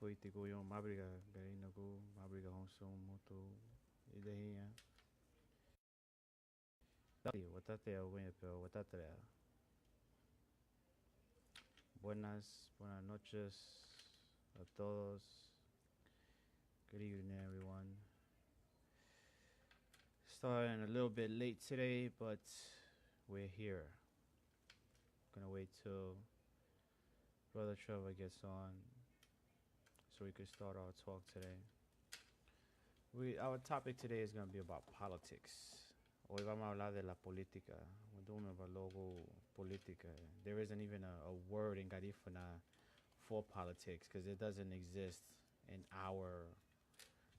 Poitigoyon, Mabruiga, Garinagu, Mabruiga Honsum, Moto, Idehinha. Watate Winipel, Watate. Buenas noches a todos. Good evening, everyone. Starting a little bit late today, but we're here. Gonna wait till Brother Trevor gets on so we can start our talk today. Our topic today is gonna be about politics. Hoy vamos a hablar de la política. We're doing about logo política. There isn't even a word in Garifuna for politics because it doesn't exist in our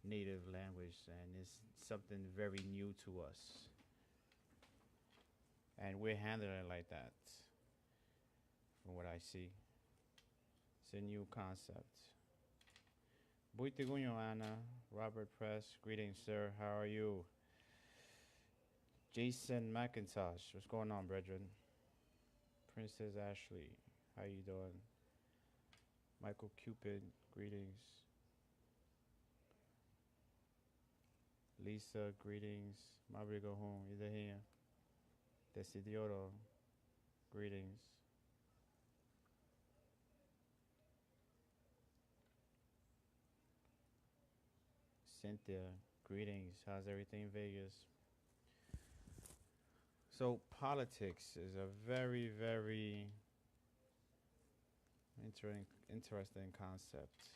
native language, and it's something very new to us. And we're handling it like that, from what I see. It's a new concept. Buitiguño Anna, Robert Press, greetings, sir. How are you? Jason McIntosh, what's going on, brethren? Princess Ashley, how you doing? Michael Cupid, greetings. Lisa, greetings. Mabruiga home, either here. Desidioto, greetings. Cynthia, greetings. How's everything in Vegas? So politics is a very, very interesting concept.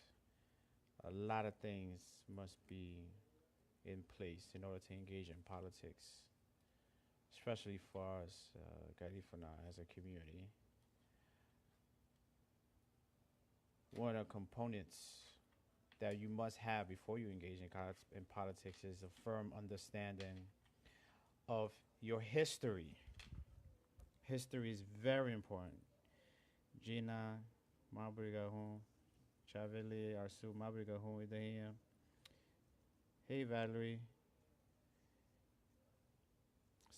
A lot of things must be in place in order to engage in politics, especially for us, Garifuna, as a community. One of the components that you must have before you engage in politics is a firm understanding of your history. History is very important. Gina, Mabruiga home, Chaveli, Arsu, Mabruiga home, Idahia. Hey Valerie.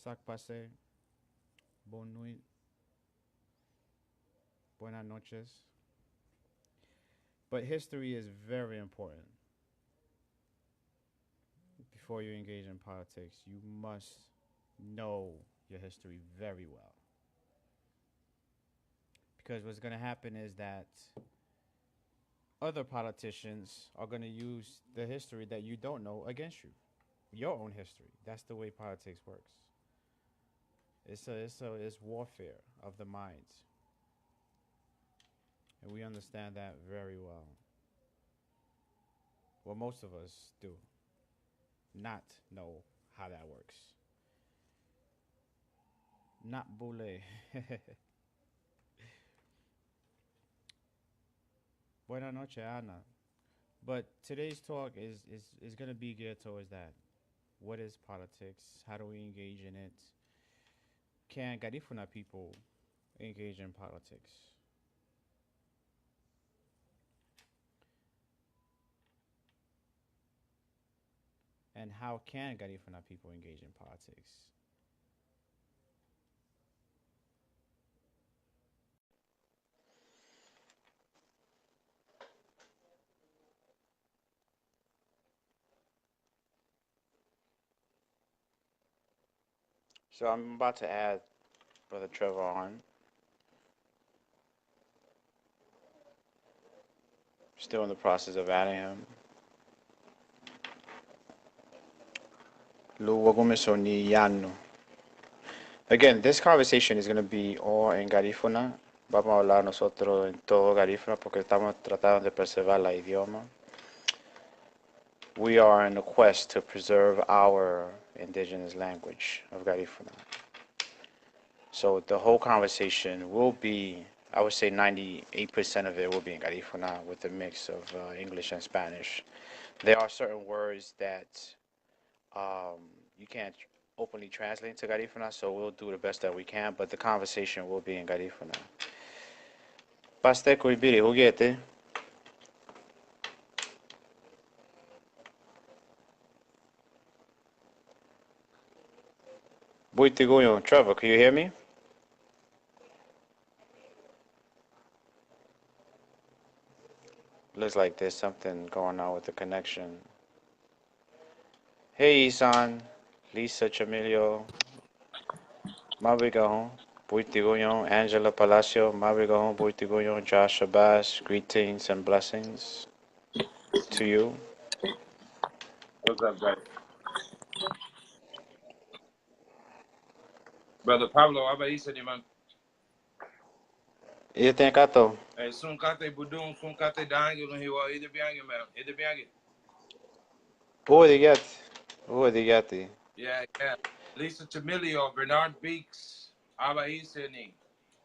Sac passe. Bonne nuit. Buenas noches. But history is very important. Before you engage in politics, you must know your history very well. Because what's going to happen is that other politicians are going to use the history that you don't know against you, your own history. That's the way politics works. It's warfare of the minds, and we understand that very well. Well, most of us do not know how that works. Not boule. Buenas noches, Ana. But today's talk is going to be geared towards that. What is politics? How do we engage in it? Can Garifuna people engage in politics? And how can Garifuna people engage in politics? So I'm about to add Brother Trevor on. Still in the process of adding him. Again, this conversation is going to be all en Garifuna. Vamos a hablar nosotros en todo Garifuna porque estamos tratando de preservar la idioma. We are in a quest to preserve our indigenous language of Garifuna. So the whole conversation will be, I would say 98% of it will be in Garifuna with a mix of English and Spanish. There are certain words that you can't openly translate to Garifuna, so we'll do the best that we can, but the conversation will be in Garifuna. Paste kuibiri hugete. Buitiguyo, Trevor, can you hear me? Looks like there's something going on with the connection. Hey, Isan, Lisa Chamilio, Mabigaon, Buitigoyon, Angela Palacio, Mabigaon, Buitigoyon, Josh Abbas, greetings and blessings to you. What's up, guys? Brother Pablo, aba isa ni man. You think I thought? Sun kate budung, sun kate dangi no hiwa ide biangi man. Ide biangi. Who did you get? Who did you get? Yeah. Lisa Chamilio, Bernard Beeks, aba isa ni.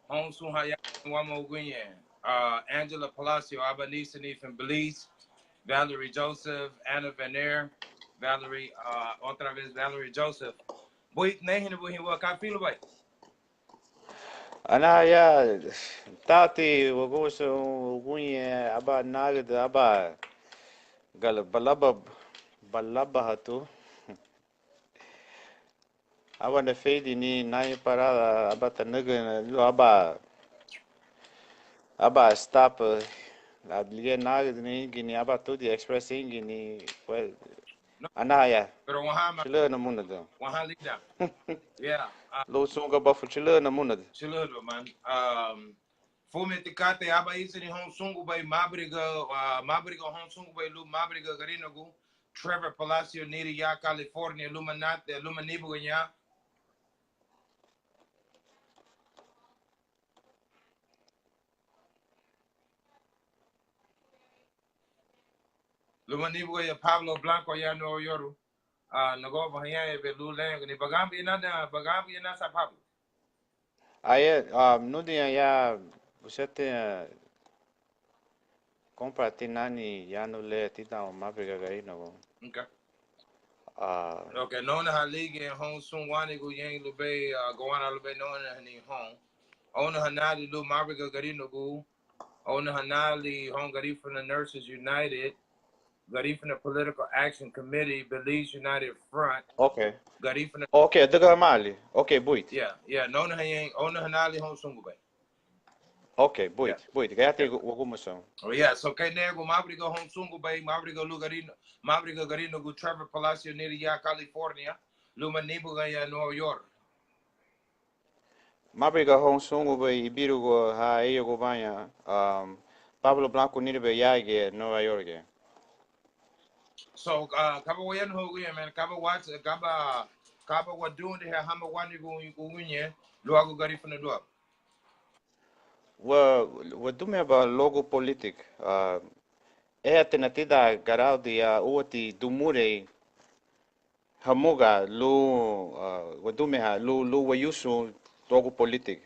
Hong Sun Hayat Wamo Guyen. Angela Palacio, aba nisa ni from Belize. Valerie Joseph, Anna Vener, Valerie, otra vez Valerie Joseph. Boy, nehin bu hiwa ka feel bay. Ana ya tati waguso gunye aba nagd aba gal balaba hatu aba na fedi ni nai parada aba tanaga lu aba stop ablige nagd ni gini aba to the express gini well No, ana ya pero wahama, chile na munada wahalida. Yeah. lo sunga ba fu chile na munada Chiludro, man. Fumetikate aba isi ni hong sungu bay Mabruiga hong sungu bay lu Mabruiga Garinagu, Trevor Palacio niri ya California Lumanate Lumanibu ya Lumanibu ya Pablo Blanco ya no yoru. Nago bahaya be lu lang ni bagambi na sa Pablo. aí no dia ya você tem compra tinani ya no le tita o mabriga gai no Okay. ah Okay, no na haligi hong sung wani gu yang lube gowana lube no na ni hong. Ona hanali lu Mabruiga Garinagu. Ona hanali hong Garifuna Nurses United. Garifuna Political Action Committee, Belize United Front. okay Garifuna. okay daga mali okay buit Yeah. No na hayang ona hanali hong sungu bay. okay Yeah. buit kaya te wagumaso Oh yeah, so kay nego Mabruiga hong sungu bay, Mabruiga lu Garino, Mabruiga Garinagu, Trevor Palacio niri ya California, Luma Nibu ya New York. mabriga hong sungu be ibiru go ha e go banya Pablo Blanco ni be yage Nueva York So kaba wayan ho guya man, kaba watch kaba wa doing the hama wani go nguye, luago Garifuna do. wa dume ba logo politik e atenatida garaudi ya uoti dumure hamuga lu wadume ha lu wayusu logo politik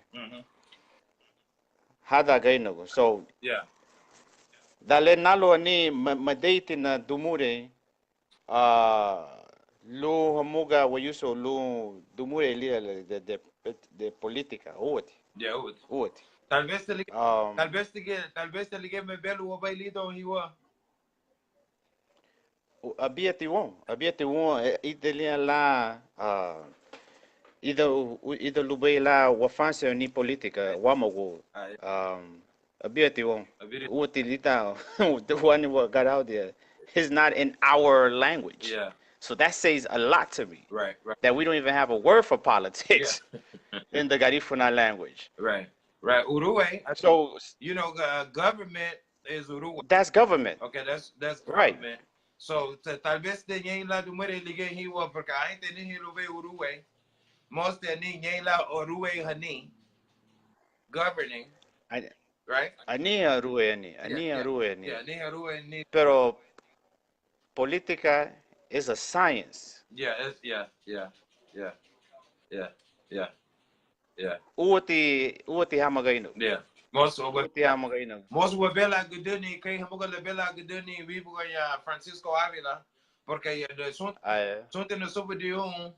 hada gainago so Yeah. dale nalo ni madeiti na dumure lu hamuga wayuso lu dumure lia de politica uoti Yeah, uoti tal vez te ligue me belo wa bailito hiwa. abieti won itelia la ida lubei la wafanse ni politica wamago abieti won utilita the one what got out there is not in our language. Yeah. So that says a lot to me. Right. That we don't even have a word for politics Yeah. in the Garifuna language. Right. Uruguay. So you know, government is Uruguay. That's government. Okay, that's Right. government. So tal vez de nyen la dumere lige hiwa porque ain't ni hilube Uruguay. Most de ni nyen la Uruguay hani governing. Right? Ani Rueni. Yeah, ni Uruguay ni. Pero política is a science. Yeah. Uti hamagaino. Yeah. Most Uti hamagaino. wa bela guduni kay hamuga la bela guduni wibu ya Francisco Avila porque ya de son no supo de un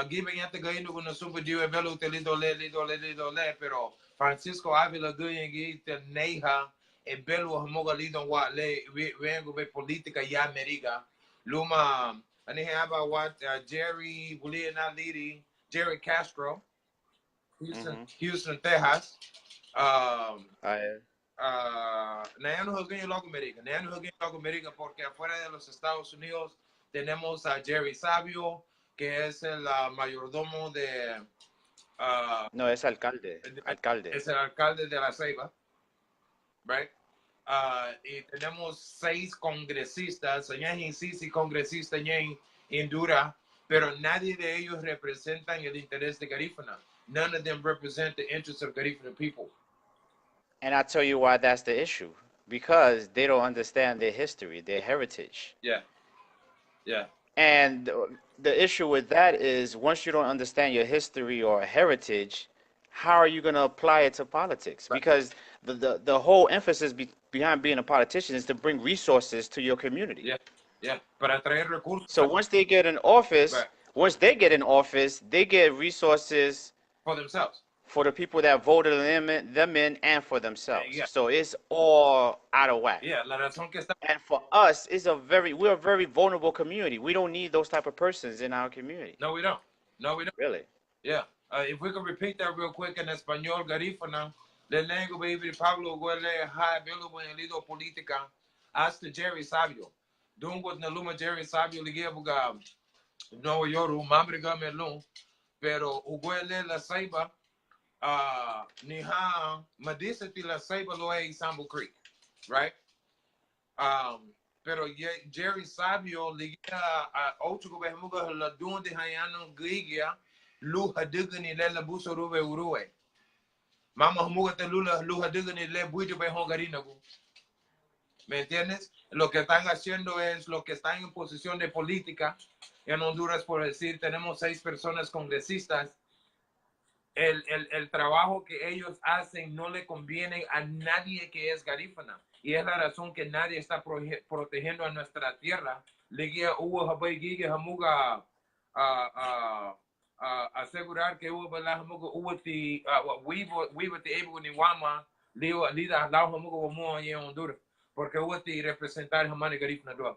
giving at the gaino no supo de belo lido le pero Francisco Avila guyen te neha e belo hamuga lido wa le vengo be política ya America luma ani haba what Jerry Buliana Lidi Jerry Castro Houston Texas no jugué en América porque afuera de los Estados Unidos tenemos a Jerry Sabio, que es el mayordomo de... no, es alcalde. Es el alcalde de La Ceiba, right? Y tenemos 6 congresistas, sí, congresistas en Dura, pero nadie de ellos representa el interés de Garifuna. None of them represent the interests of Garifuna people. And I'll tell you why that's the issue. Because they don't understand their history, their heritage. Yeah. Yeah. And the issue with that is once you don't understand your history or heritage, how are you going to apply it to politics? Because the whole emphasis behind being a politician is to bring resources to your community. Yeah. Yeah. Para traer recursos. So once they get in office, they get resources for themselves. For the people that voted them in and for themselves. Yeah. So it's all out of whack. Yeah, la razón que está... And for us, we're a very vulnerable community. We don't need those type of persons in our community. No, we don't. Really? Yeah. If we could repeat that real quick in español, Garifuna, le lengua baby Pablo Guele, ha available en lido política, hasta Jerry Sabio. Dungo na luma Jerry Sabio ligia buga no yoru Mabruiga melun, pero uguele la Ceiba Niha Madisati La Ceiba Loe Sambo Creek, right? Pero Jerry Sabio ligia ocho behemuga la dun de hayano gigia lu hadigani lela buso rube urue. Mama hamuga te lula lu hadigani le buito beho Garinagu. ¿Me entiendes? Lo que están haciendo es lo que están en posición de política en Honduras, por decir, tenemos 6 personas congresistas. El trabajo que ellos hacen no le conviene a nadie que es Garifuna. Y es la razón que nadie está protegiendo a nuestra tierra. Ligia hubo habaygiga hamuga asegurar que hubo la hamuga hubo ti we te able ni wama lida la hamuga wamo en Honduras. Porque hubo ti representar hamani Garifuna do.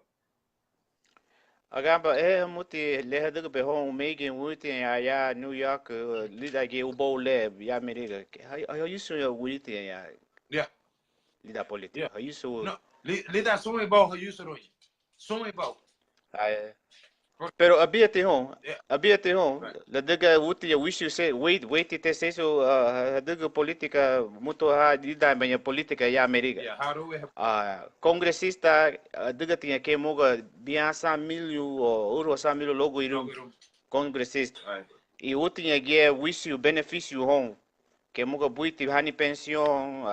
Agamba muti leha de be home making wuti ya New York lida ge ubo lab ya America. How you so wuti ya. Yeah. Lida politica. Yeah. How you so no lida so me bao how you so me bao. Pero abiate home la daga wuti ya wish you say wait te say so daga politica muto ha lida banya politica ya America. Yeah, how do we congresista daga tinha que moga biasa milho ou 100 mil logo iru congresista e o tinha que wish you benefício home que moga buiti hani pension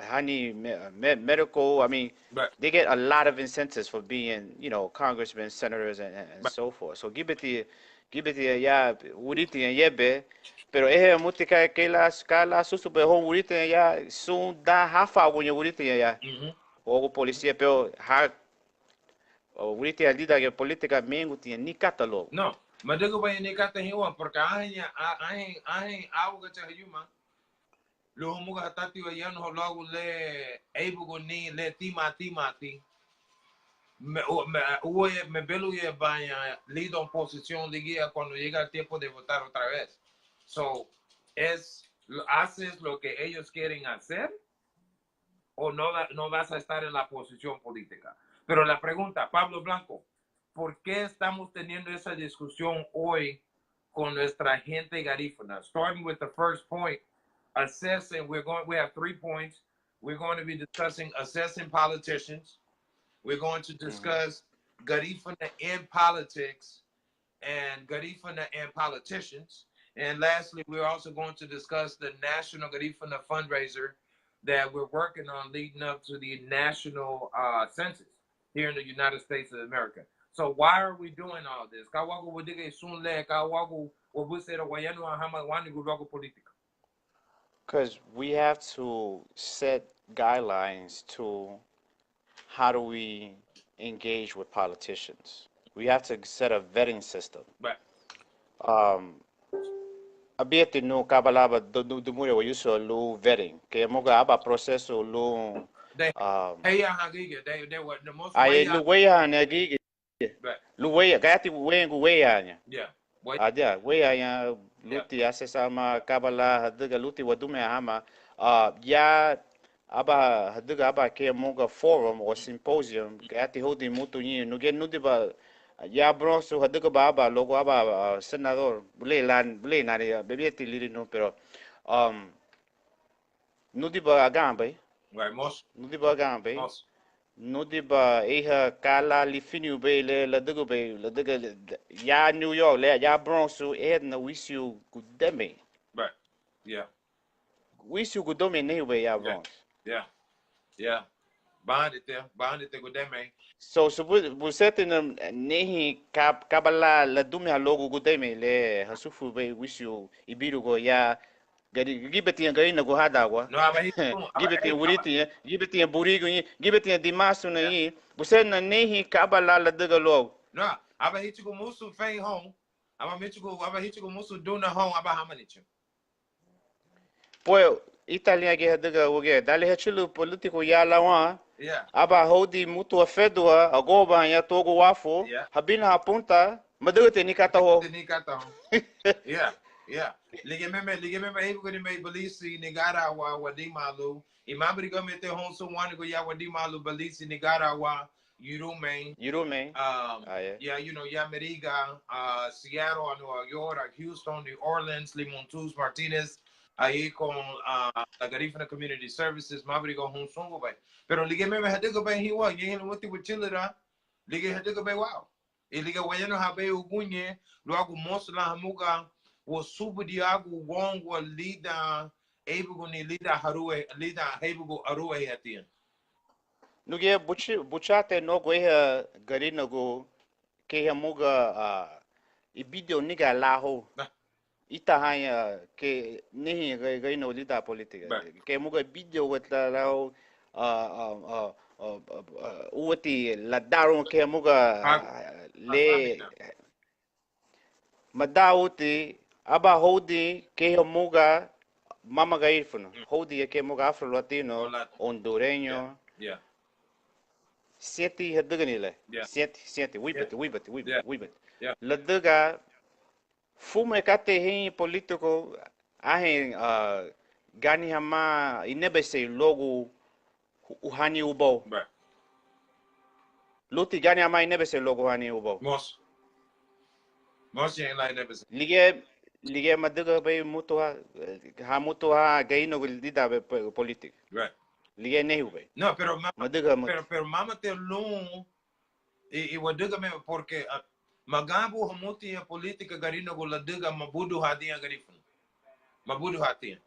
honey medical. I mean, they get a lot of incentives for being, congressmen, senators, and so forth. So give it ya uriti yebe, pero mutika que la scala susube home uriti ya soon da hafa when you uriti ya. O policia pero ha uriti alida que política mengo tinha ni catálogo. No, mas digo bem ni cata hiwa porque ahin algo que yuma. Lo muga hatati wa yan ho logo le able ni le timati me belo ye vaya lido en posición de guía cuando llega el tiempo de votar otra vez. So haces lo que ellos quieren hacer o no vas a estar en la posición política. Pero la pregunta, Pablo Blanco, ¿por qué estamos teniendo esa discusión hoy con nuestra gente garífuna? Starting with the first point. Assessing, we have 3 points. We're going to be discussing assessing politicians. We're going to discuss Garifuna in politics and Garifuna and politicians. And lastly, we're also going to discuss the National Garifuna fundraiser that we're working on leading up to the national census here in the United States of America. So why are we doing all this? Because we have to set guidelines to how do we engage with politicians. We have to set a vetting system. Right. Abiete no kabalaba do mure wa yuso lu vetting. Ke moga aba proceso lu they were the most lu weya na gigi. Lu weya gati wengu weya nya. Yeah. Adia weya ya luti asesama kabala daga luti wadume hama ya aba haduga aba ke moga forum or symposium ke ati hodi mutu ni nuge nudiba ya bronso haduga ba aba logo aba senador bule na bebe ti liri no pero nudiba agambe Right, most. nudiba agambe Most. nudiba eha kala li finu be le duga ya New York le ya bronso na wisiu kudeme Right. Yeah. wisiu kudome ne be ya Yeah. bronso Yeah. Yeah. Bond it there with them, man. so busete na nehi kabala la dume ha logo gudeme le hasufu be wisiu ibiru go ya gibeti ngari na go hada kwa No, aber gibeti wuriti gibeti burigo gibeti dimasu na yi busete na nehi kabala la daga logo no, aber hit you musu fein home. Aber hit you musu duna home aber how many you? Poi Italia ge daga woge dale hachulu politiko ya lawa Yeah. aba hodi mutu afedua agoba ya togo wafo Yeah. habina apunta madagate nikata ho Yeah. Yeah. Lige meme hebu kwenye me balisi negara wa wadimalu. Imambri go mete honso wani go ya wadimalu balisi negara wa Yurume. Yeah, you know, Mabruiga, Seattle, New York, Houston, New Orleans, Limontus, Martinez, ahí con la Garifuna Community Services, Mabruiga, Honsongo Bay. Pero lige meme hadigo bay hiwa, yehen wati wachilira, lige hadigo bay wow. Iliga wayano habe ugunye, luagu mosla hamuga, wo subudi agu wong wa lida, ebugu ni lida harue, lida hebugu arue hatian. nuge buchate no go Garinagu ke muga ibidio niga laho ita hanya ke nehi Garinagu lida politika ke muga bidio wetla lao uwati la daro ke muga le madauti aba hodi ke muga mama Garifuna hodi ke muga afro latino hondureño Yeah. Seti haduganile. Yeah. Seti. Wibet. Yeah. Laduga fume kate hin politiko ahin gani hama inebese logo uhani ubo. Right. Luti gani hama inebese logo uhani ubo. Most ain't like that. Lige maduga bay mutuha gaino dida be politik. Right. Lige nehu bay. No, pero mama te lung y waduga me porque magabu hamuti ya politika Garinagu laduga mabudu hadia Garifuna. Mabudu hatia.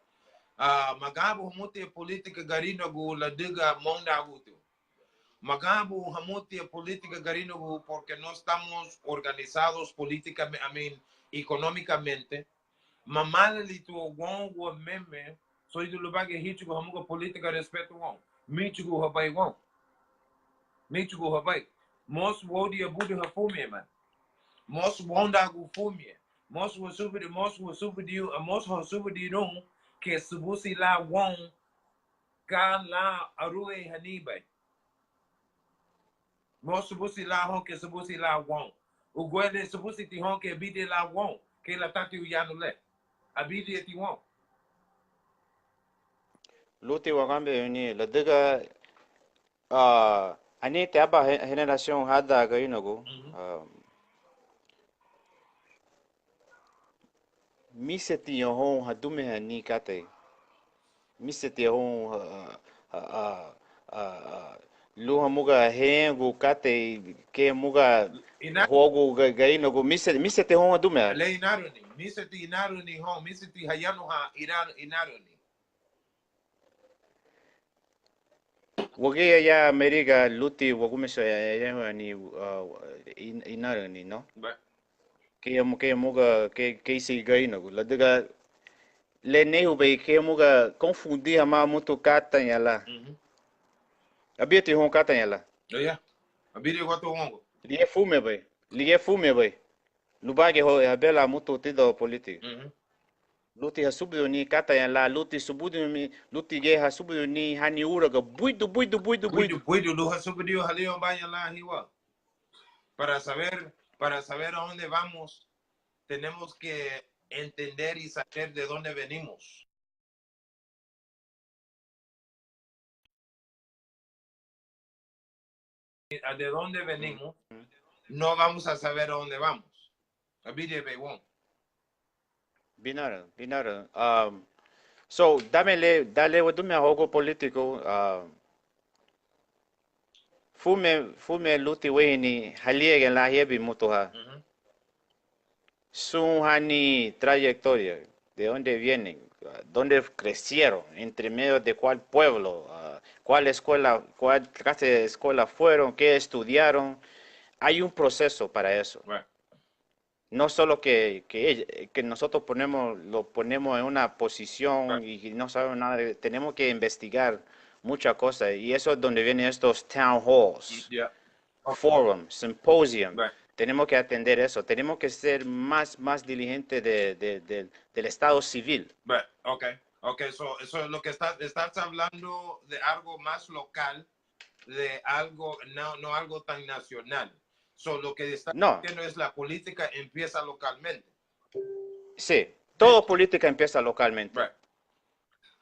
Magabu hamuti ya politika Garinagu laduga monda agutu. Magabu hamuti ya politika Garinagu porque no estamos organizados políticamente, económicamente. Mamala li tu wongo meme so itu lubage hichugo hamuga politika respeto wong. Michugo habai wong. Michugo habai. Most wodi abudu hafumie man. Most wonda gu fumie. Most was super diu most was super diu ke subusi la wong ka la arue hanibai. Most subusi la hon ke subusi la wong. Ugwele subusi ti hon ke bide la wong ke la tati uyanu le. Abidi ti wong. Luti wakambe ni laduga ani te aba generación hada Garinagu miseti hon hadume hani kate miseti hon luha muga hengu kate ke muga hogu Garinagu miseti hon hadume le inaruni miseti inaruni hon miseti hayanu ha inaruni wage ya Mabruiga luti wagumeso ya ni inaruni no ke muga ke si Garinagu laduga le nehu be ke muga confundir ama muito kata yala abiti hon kata yala yeah abidi watu wongo lige fume be lubage ho abela muito tido politik luti hasubu ni kata yala luti subudu mi luti ge hasubu ni hani uraga buidu lu hasubu dio halio banya la hiwa para saber a dónde vamos tenemos que entender y saber de dónde venimos. de dónde venimos, no vamos a saber a dónde vamos. Binara. So, dale wadume hogo politico, fume luti wehini haliegen la hebi mutoha. Su hani trayectoria, de dónde vienen, dónde crecieron, entre medio de cuál pueblo, cuál escuela, cuál clase de escuela fueron, qué estudiaron. Hay un proceso para eso. Right. No solo que nosotros lo ponemos en una posición Right. y no sabemos nada, tenemos que investigar muchas cosas y eso es donde vienen estos town halls, Yeah. forums, symposium. Right. Tenemos que atender eso, tenemos que ser más diligentes del estado civil. Right. Okay, so eso es lo que estás hablando de algo más local, de algo, no algo tan nacional. So, lo que está diciendo es la política empieza localmente. Sí, todo política empieza localmente. Right.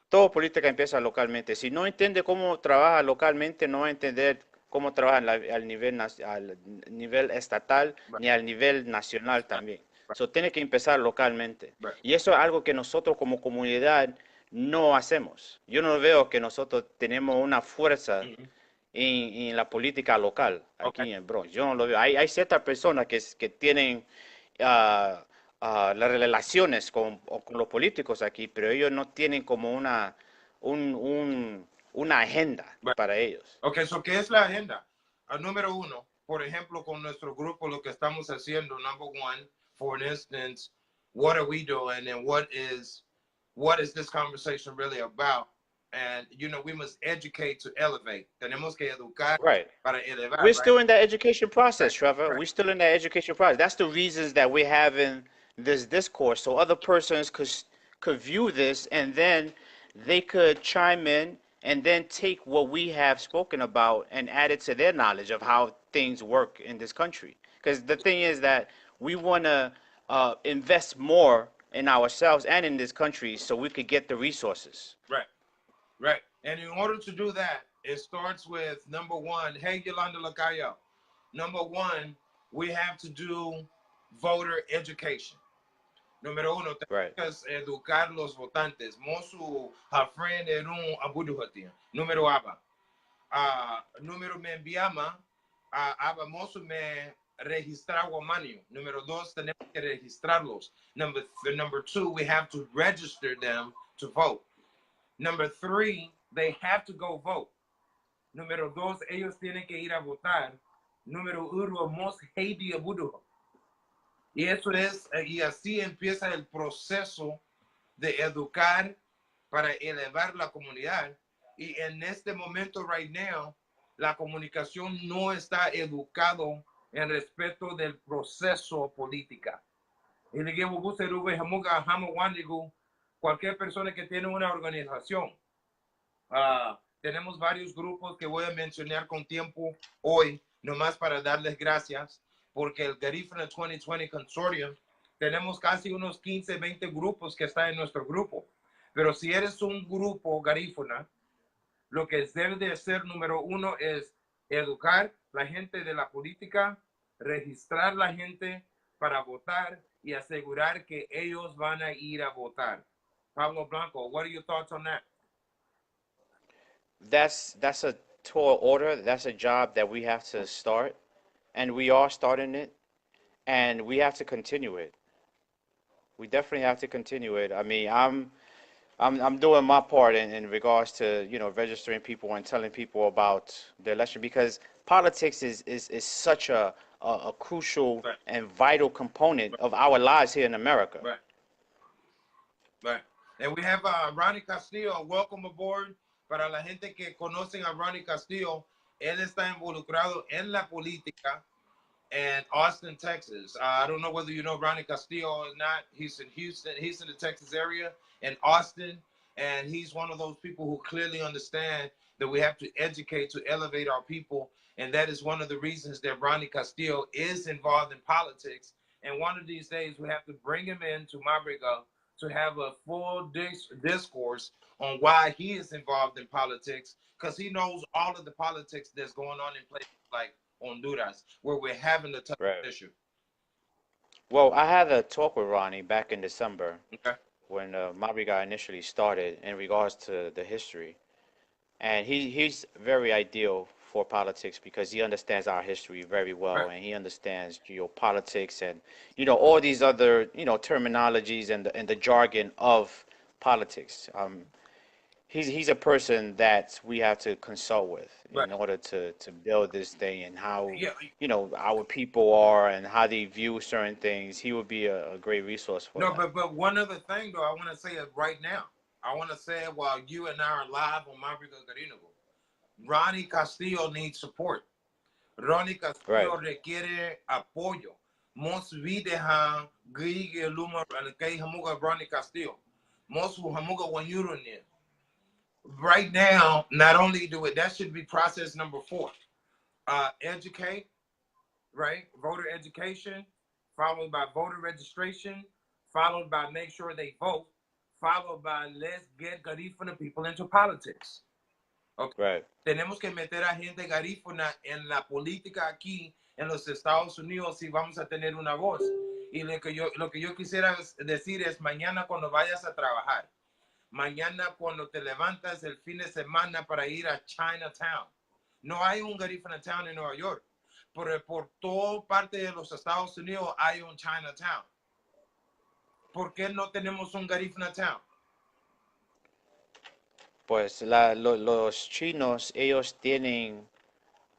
Todo política empieza localmente. Si no entiende cómo trabaja localmente, no va a entender cómo trabaja al nivel estatal ni al nivel nacional también. Eso tiene que empezar localmente. Y eso es algo que nosotros como comunidad no hacemos. Yo no veo que nosotros tenemos una fuerza en la política local aquí en el Bronx. Yo no lo veo. Hay ciertas personas que tienen las relaciones con los políticos aquí, pero ellos no tienen como una agenda para ellos. Ok, so ¿qué es la agenda? Número uno, por ejemplo, con nuestro grupo, lo que estamos haciendo, number one, for instance, what are we doing and what is this conversation really about? And, you know, we must educate to elevate. Tenemos que educar para elevar. We're still in that education process, Trevor. We're still in that education process. That's the reasons that we're having this discourse, so other persons could view this and then they could chime in and then take what we have spoken about and add it to their knowledge of how things work in this country. Because the thing is that we want to invest more in ourselves and in this country so we could get the resources. Right. And in order to do that, it starts with number one, hey, Yolanda Lacayo. Number one, we have to do voter education. Número uno, tenemos que educar los votantes. Mosu hafren erun abuduhatia. Número aba. Número me enviama aba mosu me registrar guamanio. Número dos, tenemos que registrarlos. Number two, we have to register them to vote. Number three, they have to go vote. Número dos, ellos tienen que ir a votar. Número uno, mos heidi abuduho. Y eso es, y así empieza el proceso de educar para elevar la comunidad. Y en este momento, right now, la comunicación no está educado en respecto del proceso política. Y le digo, cualquier persona que tiene una organización. Tenemos varios grupos que voy a mencionar con tiempo hoy, nomás para darles gracias. Porque el Garifuna 2020 Consortium, tenemos casi unos 15, 20 grupos que están en nuestro grupo. Pero si eres un grupo Garifuna, lo que debe de hacer, número uno, es educar la gente de la política, registrar la gente para votar y asegurar que ellos van a ir a votar. Pablo Blanco, what are your thoughts on that? That's a tall order. That's a job that we have to start. And we are starting it, and we have to continue it. We definitely have to continue it. I mean, I'm doing my part in regards to, you know, registering people and telling people about the election, because politics is such a crucial and vital component of our lives here in America. Right. And we have Ronnie Castillo. Welcome aboard. Para la gente que conocen a Ronnie Castillo, él está involucrado en la política in Austin, Texas. I don't know whether you know Ronnie Castillo or not. He's in Houston. He's in the Texas area, in Austin. And he's one of those people who clearly understand that we have to educate to elevate our people. And that is one of the reasons that Ronnie Castillo is involved in politics. And one of these days, we have to bring him into Mabruiga to have a full discourse on why he is involved in politics, because he knows all of the politics that's going on in place like Honduras, where we're having the tough Right. issue. Well, I had a talk with Ronnie back in December Okay. when Mabruiga initially started in regards to the history. And he's very ideal for politics because he understands our history very well, Right. and he understands geopolitics and all these other terminologies and the jargon of politics. He's a person that we have to consult with Right. in order to build this thing and how Yeah. our people are and how they view certain things. He would be a great resource for No, that. but one other thing though, I want to say it right now. I want to say it while you and I are live on Mabruiga Garinagu. Ronnie Castillo needs support. Ronnie Right. Castillo requiere apoyo. Mos videha gige luma kay hamuga Ronnie Castillo. Most hamuga wanyurunia. Right now, not only do it, that should be process number 4. Educate, right? Voter education, followed by voter registration, followed by make sure they vote, followed by let's get Garifuna people into politics. Okay. Right. Tenemos que meter a gente garífuna en la política aquí en los Estados Unidos si vamos a tener una voz. Y lo que yo quisiera decir es mañana cuando vayas a trabajar, mañana cuando te levantas el fin de semana para ir a Chinatown. No hay un Garifuna Town en Nueva York, pero por toda parte de los Estados Unidos hay un Chinatown. ¿Por qué no tenemos un Garifuna Town? Pues los chinos, ellos tienen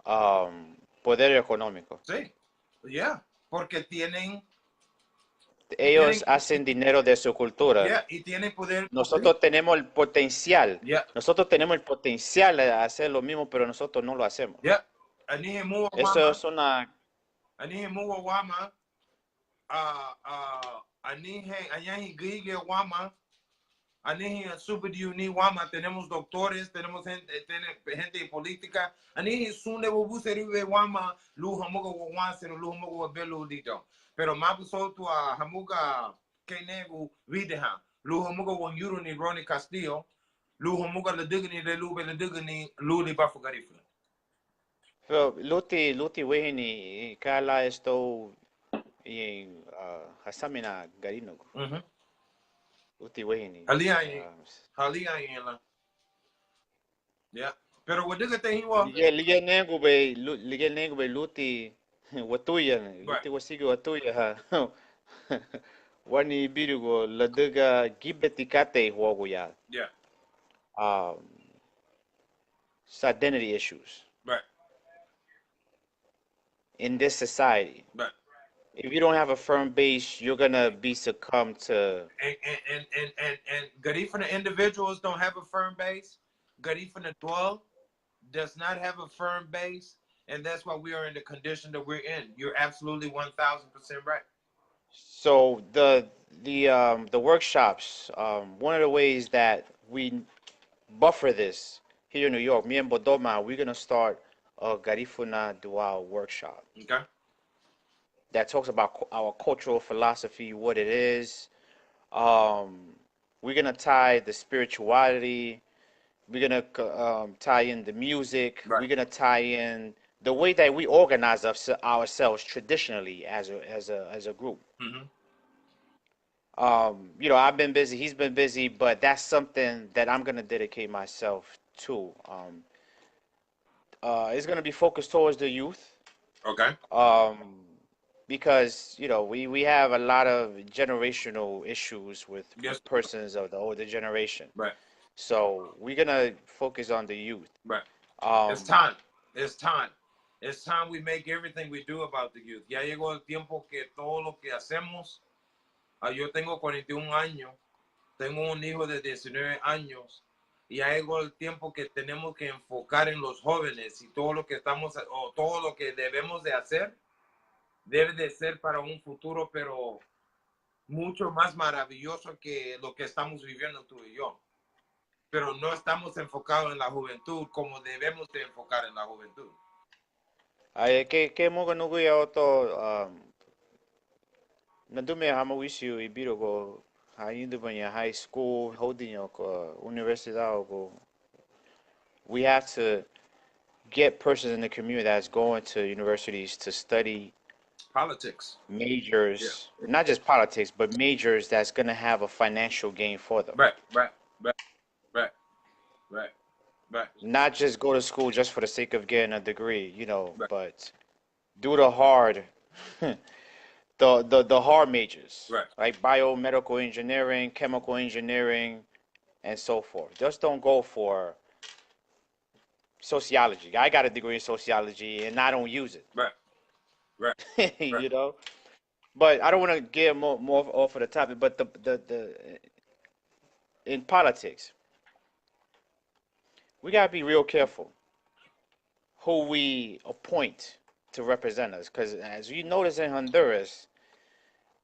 poder económico. Sí, yeah, porque tienen Ellos hacen dinero de su cultura. yeah, y tienen poder. Nosotros tenemos el potencial. Yeah. Nosotros tenemos el potencial de hacer lo mismo, pero nosotros no lo hacemos. Yeah. Eso es una... Anihe muwa wama. Anihe ayahi gige wama. Anihe super ni wama. Tenemos doctores, tenemos gente política. Anihe sunde wubu seriwe wama. Lu hamuga wawansero, lu hamuga wabelu dito. Pero mabuso tu a hamuga kenegu videha. Lu hamuga wanyuru ni Ronnie Castillo. Lu hamuga ledigni de lube ledigni luli bafu Garifuna. Pero luti wehini kala esto in hasamina Garinagu. Luti wehini. Halia la. Yeah. Pero wadiga te hiwa. Liga nengu be luti watuya. Luti wasigi watuya ha. Wani birugo ladaga gibeti kate huogo ya. Yeah. It's identity issues. Right. In this society. Right. If you don't have a firm base, you're gonna be succumbed to. And Garifuna individuals don't have a firm base. Garifuna dwell does not have a firm base, and that's why we are in the condition that we're in. You're absolutely 1,000% right. So the workshops, one of the ways that we buffer this here in New York, me and Bodoma, we're gonna start a Garifuna Dual workshop. Okay. That talks about our cultural philosophy, what it is. We're gonna tie the spirituality. We're gonna tie in the music. Right. We're gonna tie in the way that we organize ourselves traditionally as a group. I've been busy. He's been busy, but that's something that I'm gonna dedicate myself to. It's gonna be focused towards the youth. Okay. Because we have a lot of generational issues with persons of the older generation. Right. So we're gonna focus on the youth. Right. It's time. It's time we make everything we do about the youth. Ya llegó el tiempo que todo lo que hacemos. Yo tengo 41 años. Tengo un hijo de 19 años. Y ya llegó el tiempo que tenemos que enfocar en los jóvenes y todo lo que todo lo que debemos de hacer debe de ser para un futuro, pero mucho más maravilloso que lo que estamos viviendo tú y yo. Pero no estamos enfocados en la juventud como debemos de enfocar en la juventud. Que mo no guya auto nandume hamawisiu ibirogo ainda banya high school holding ko universidad go. We have to get persons in the community that's going to universities to study politics majors, not just politics, but majors that's going to have a financial gain for them. Right. Not just go to school just for the sake of getting a degree, Right. but do the hard, the hard majors, Right. like biomedical engineering, chemical engineering, and so forth. Just don't go for sociology. I got a degree in sociology and I don't use it. Right. But I don't want to get more off of the topic. But the in politics, we gotta be real careful who we appoint to represent us, because as you notice in Honduras,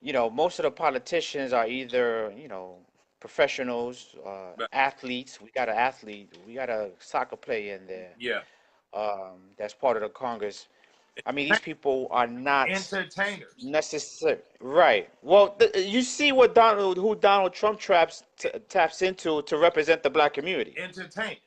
most of the politicians are either professionals, Right. athletes. We got an athlete. We got a soccer player in there. Yeah. That's part of the Congress. I mean, these people are not entertainers. necessary. Right. Well, you see what Donald Trump taps into to represent the black community. Entertainers.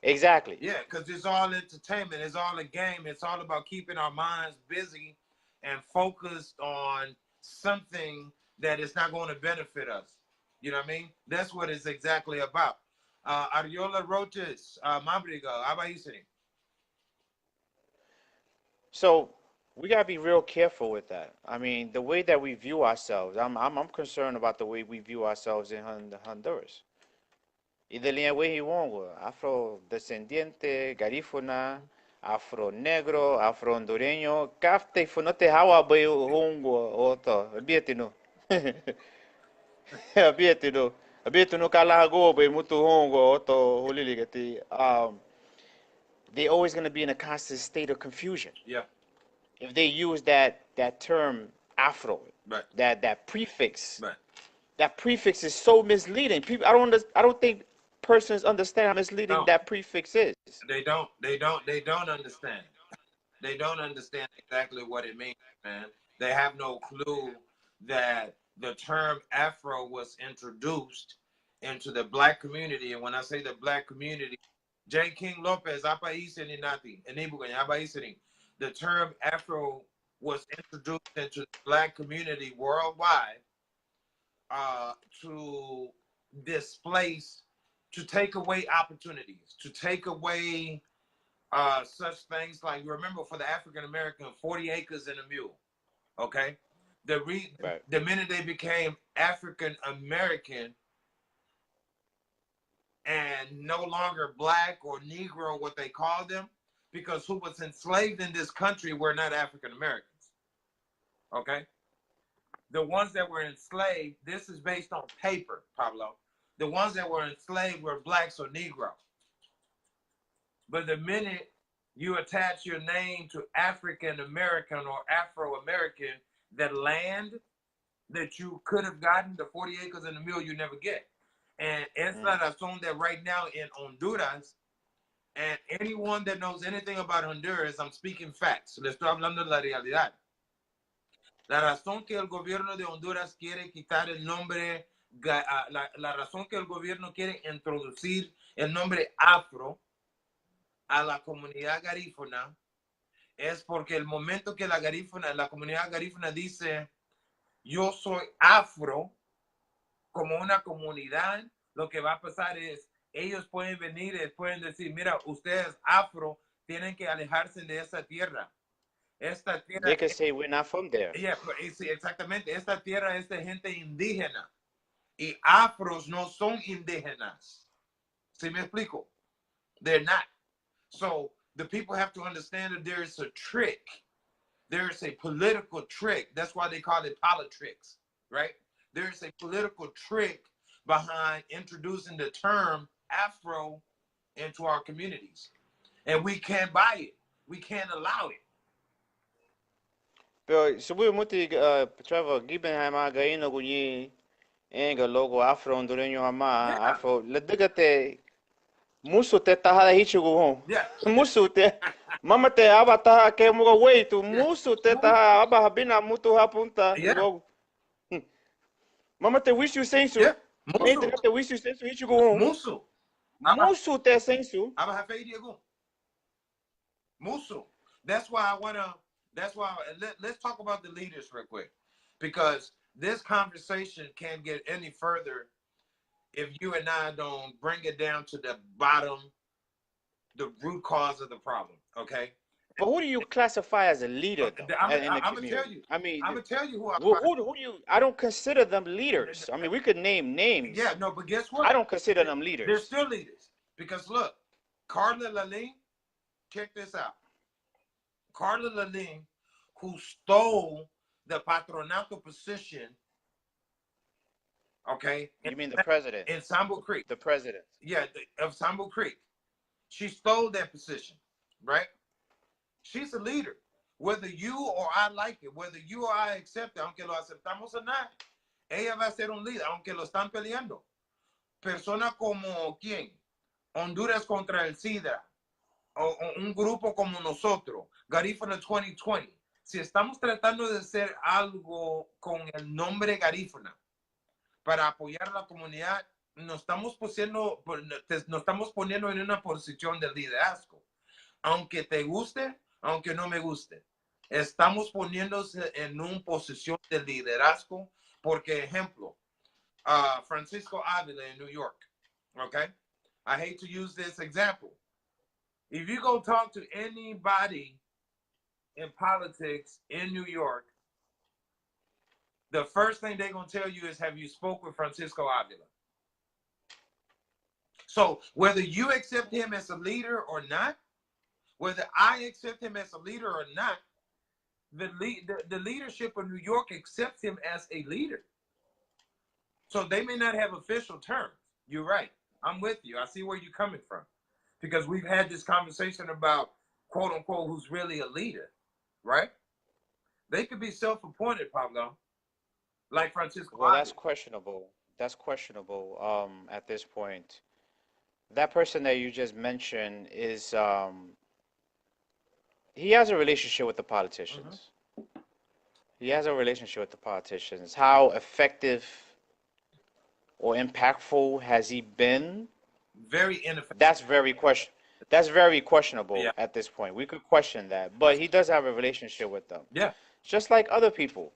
Exactly. Yeah, because it's all entertainment. It's all a game. It's all about keeping our minds busy and focused on something that is not going to benefit us. You know what I mean? That's what it's exactly about. Ariola Roches, Mabruiga, how about you sitting? So we gotta be real careful with that. I mean, the way that we view ourselves, I'm concerned about the way we view ourselves in Honduras. Y de lengua afrodescendiente, Garifuna, afro negro, afro hondureño, kafte funote hawa bay hongo oto, bietino. Bietino. Bietino kala go bay mutu hongo oto huliligati. They're always going to be in a constant state of confusion. Yeah. If they use that term Afro, right. that prefix, right. that prefix is so misleading. People, I don't think persons understand how misleading that prefix is. They don't understand. They don't understand exactly what it means, man. They have no clue that the term Afro was introduced into the black community. And when I say the black community, J. King Lopez, the term Afro was introduced into the black community worldwide to displace, to take away opportunities, to take away such things like, remember, for the African American, 40 acres and a mule. Okay, the minute they became African American and no longer black or Negro, what they called them, because who was enslaved in this country were not African Americans. Okay, the ones that were enslaved, this is based on paper, Pablo. The ones that were enslaved were blacks or Negro. But the minute you attach your name to African American or Afro American, the land that you could have gotten, the 40 acres and a mule, you never get. And es la razón that right now in Honduras, and anyone that knows anything about Honduras, I'm speaking facts. Le estoy hablando de la realidad. La razón que el gobierno de Honduras quiere quitar el nombre, la razón que el gobierno quiere introducir el nombre Afro a la comunidad garífuna es porque el momento que la comunidad garífuna dice yo soy afro como una comunidad, lo que va a pasar es ellos pueden venir y pueden decir, mira, ustedes afro tienen que alejarse de esa tierra. Esta tierra, they can say we're not from there. Yeah, sí, exactamente. Esta tierra es de gente indígena y afros no son indígenas. ¿Sí me explico? They're not. So the people have to understand that there is a trick. There is a political trick. That's why they call it politics, right? There is a political trick behind introducing the term Afro into our communities. And we can't buy it. We can't allow it. Pero subuhi muti Trevor giben hama Garinagu ni enga logo Afro hondureño hama Afro ledigate musu te taha hichugu hon. Musu te mama te aba taha ke muga weitu musu te taha aba habina mutu hapunta. Mama te wish you sensu. Musu te wish you sensu hichugu hon. Musu. Musu te sensu. Aba hafei diego. Musu. That's why I want to, let's talk about the leaders real quick. Because this conversation can't get any further if you and I don't bring it down to the bottom, the root cause of the problem, okay? But who do you classify as a leader, though, in the I'm gonna tell community? you. I mean, I'm gonna tell you who I who do you? I don't consider them leaders. I mean, we could name names. Yeah, no, but guess what? I don't consider them leaders. They're still leaders. Because look, Carla Laline, check this out. Carla Laline, who stole the patronato position, okay? You mean the president? In Sambo Creek. The president. Yeah, of Sambo Creek. She stole that position, right? She's a leader. Whether you or I like it, whether you or I accept it, aunque lo aceptamos o no, ella va a ser un líder, aunque lo están peleando. Personas como ¿quién? Honduras contra el SIDA, o un grupo como nosotros, Garifuna 2020. Si estamos tratando de hacer algo con el nombre Garifuna para apoyar a la comunidad, nos estamos poniendo en una posición de liderazgo. Aunque te guste, aunque no me guste, estamos poniéndose en una posición de liderazgo porque, ejemplo, Francisco Avila in New York, okay? I hate to use this example. If you go talk to anybody in politics in New York, the first thing they're going to tell you is, have you spoke with Francisco Avila? So whether you accept him as a leader or not, whether I accept him as a leader or not, the leadership of New York accepts him as a leader. So they may not have official terms. You're right. I'm with you. I see where you're coming from. Because we've had this conversation about, quote unquote, who's really a leader, right? They could be self-appointed, Pablo, like Francisco. Well, that's questionable. That's questionable at this point. That person that you just mentioned is, he has a relationship with the politicians. He has a relationship with the politicians. How effective or impactful has he been? Very ineffective. That's very questionable at this point. We could question that, but he does have a relationship with them. Yeah. Just like other people.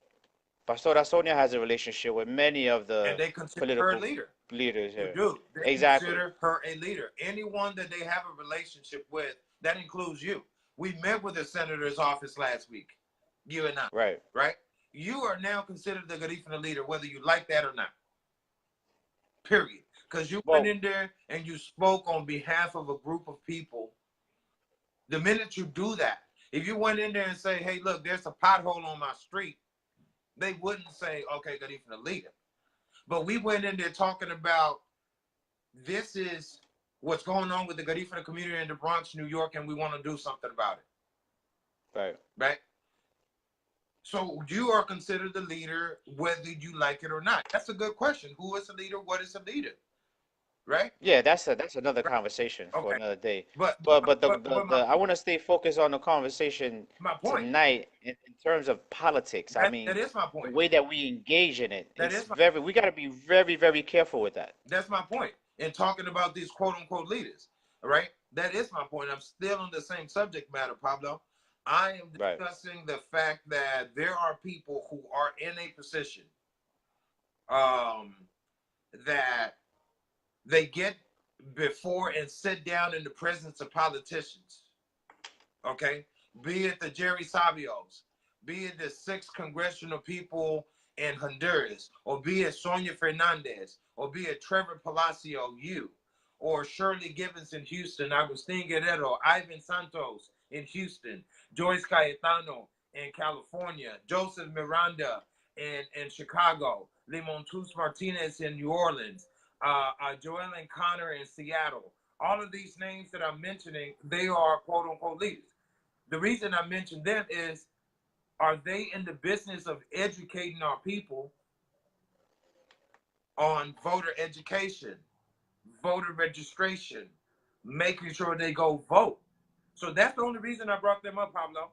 Pastora Sonia has a relationship with many of the and they consider political her a leader. Leaders here. They consider her a leader. Anyone that they have a relationship with, that includes you. We met with the senator's office last week. You and I. Right. Right? You are now considered the Garifuna leader, whether you like that or not. Period. Because you went in there and you spoke on behalf of a group of people. The minute you do that, if you went in there and say, hey, look, there's a pothole on my street, they wouldn't say, okay, Garifuna leader. But we went in there talking about this is what's going on with the Garifuna community in the Bronx, New York, and we want to do something about it. Right. Right? So you are considered the leader, whether you like it or not. That's a good question. Who is a leader? What is a leader? Right? Yeah, that's another conversation for another day. But I want to stay focused on the conversation tonight in terms of politics. I mean, that is my point. The way that we engage in it. We got to be very, very careful with that. That's my point. In talking about these quote unquote leaders, right? That is my point. I'm still on the same subject matter, Pablo. I am discussing the fact that there are people who are in a position that they get before and sit down in the presence of politicians, okay? Be it the Jerry Savios, be it the 6 congressional people in Honduras, or be it Sonia Fernandez, or be it Trevor Palacio, or Shirley Gibbons in Houston, Agustin Guerrero, Ivan Santos in Houston, Joyce Cayetano in California, Joseph Miranda in Chicago, Limontus Martinez in New Orleans, Joel and Connor in Seattle. All of these names that I'm mentioning, they are quote unquote leaders. The reason I mention them is, are they in the business of educating our people on voter education, voter registration, making sure they go vote? So that's the only reason I brought them up, Pablo,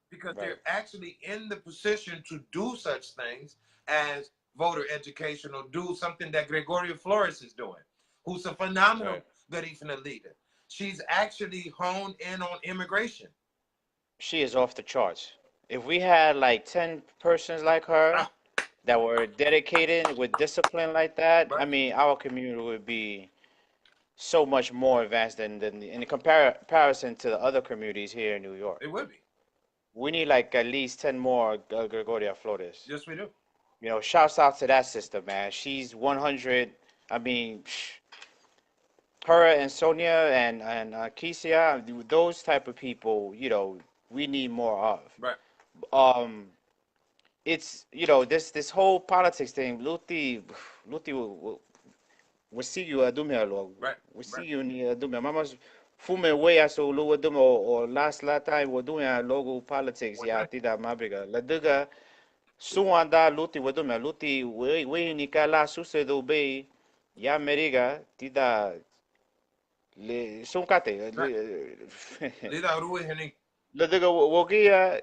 because they're actually in the position to do such things as voter education, or do something that Gregorio Flores is doing, who's a phenomenal Garifuna leader. she's actually honed in on immigration. She is off the charts. If we had like 10 persons like her Ah, that were dedicated with discipline like that, I right. mean, our community would be so much more advanced than in comparison to the other communities here in New York. It would be. We need like at least 10 more Gregoria Flores. Yes, we do. You know, shouts out to that sister, man. She's 100. I mean, her and Sonia and Kesia, those type of people, you know, we need more of. Right. Um, it's this whole politics thing. Luti will see you adumia lo. Right. We see Right. you ni adumia. Mama's fume way so lo adumia or last time we doing logo politics ya tida Mabruiga. La duga suanda luti we adumia luti we ni kala susedo be ya meriga tida le sunkate. Right. Lida Rui Henning. La duga wogia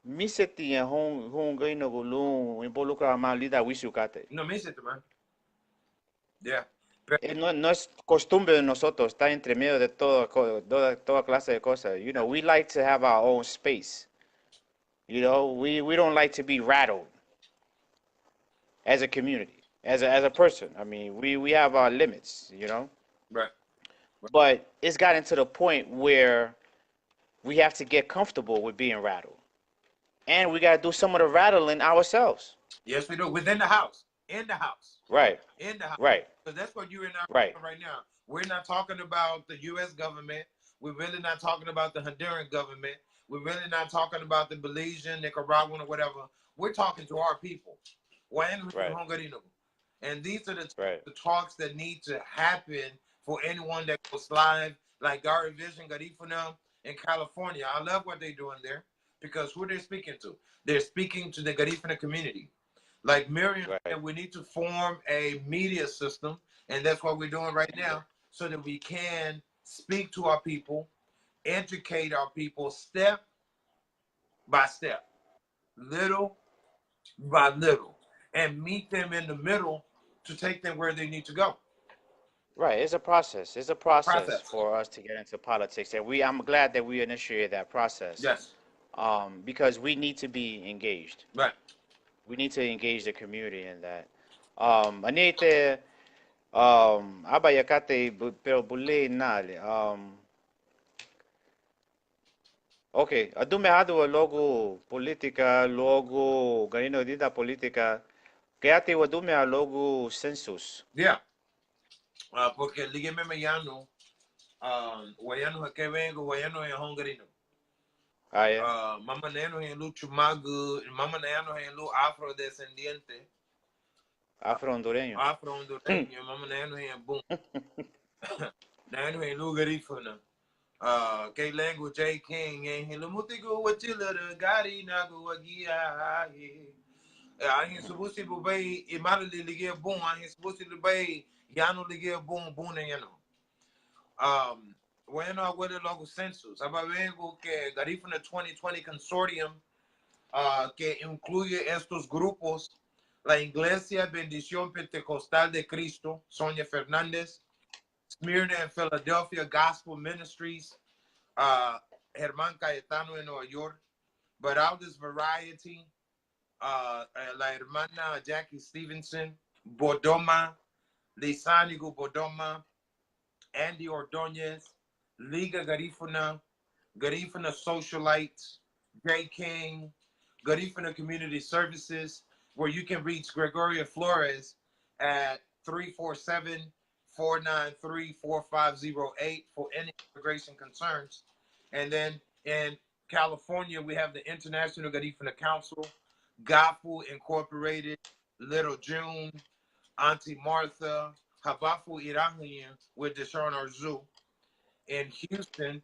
miseti en hong gaino gulung involucra ma lida wisukate. No, me siento, man. Yeah. No es costumbre de nosotros estar entre medio de toda clase de cosas. You know, we like to have our own space. You know, we don't like to be rattled as a community, as a person. I mean, we have our limits, you know. Right. But it's gotten to the point where we have to get comfortable with being rattled. And we got to do some of the rattling ourselves. Yes, we do. Within the house. In the house. Right. In the house. Right. Because that's what you're in our right now. We're not talking about the U.S. government. We're really not talking about the Honduran government. We're really not talking about the Belizean, Nicaraguan, or whatever. We're talking to our people. Right. And these are the talks that need to happen for anyone that goes live, like Gary Vision, Garifuna in California. I love what they're doing there because who they're speaking to? They're speaking to the Garifuna community. Like Miriam said, we need to form a media system, and that's what we're doing right now, so that we can speak to our people, educate our people step by step, little by little, and meet them in the middle to take them where they need to go. Right, it's a process. It's a process for us to get into politics, and I'm glad that we initiated that process. Yes. Because we need to be engaged. Right. We need to engage the community in that. Anite, abayakate pero bule nale. Okay, adume adu logo politica, logo ganino dita politica. Kayati wadume a logo census. Yeah. Porque ligame mayano, wayano que vengo, wayano en hongarino. Ah, yeah. Mama neno en lu chumagu, mama neno en lu afrodescendiente. Afro-hondureño. Afro-hondureño, mama neno en boom. Neno en lu garifuna. Que language J King en lu mutigo wachila de Garinagu wagia. Ahin subusi bubay imali ligia boom, ahin subusi bubay yano ligia boom boom yano. Bueno, abuelo logo census. Abavengo que Garifuna 2020 Consortium que incluye estos grupos, la Iglesia Bendición Pentecostal de Cristo, Sonia Fernández, Smyrna and Philadelphia Gospel Ministries, Germán Cayetano en Nueva York, Baraldas Variety, la hermana Jackie Stevenson, Bodoma, Lisanigo Bodoma, Andy Ordonez, Liga Garifuna, Garifuna Socialites, J King, Garifuna Community Services, where you can reach Gregoria Flores at 347-493-4508 for any immigration concerns. And then in California, we have the International Garifuna Council, GAFU Incorporated, Little June, Auntie Martha, Habafu Irahian with Deshaun Arzu. In Houston,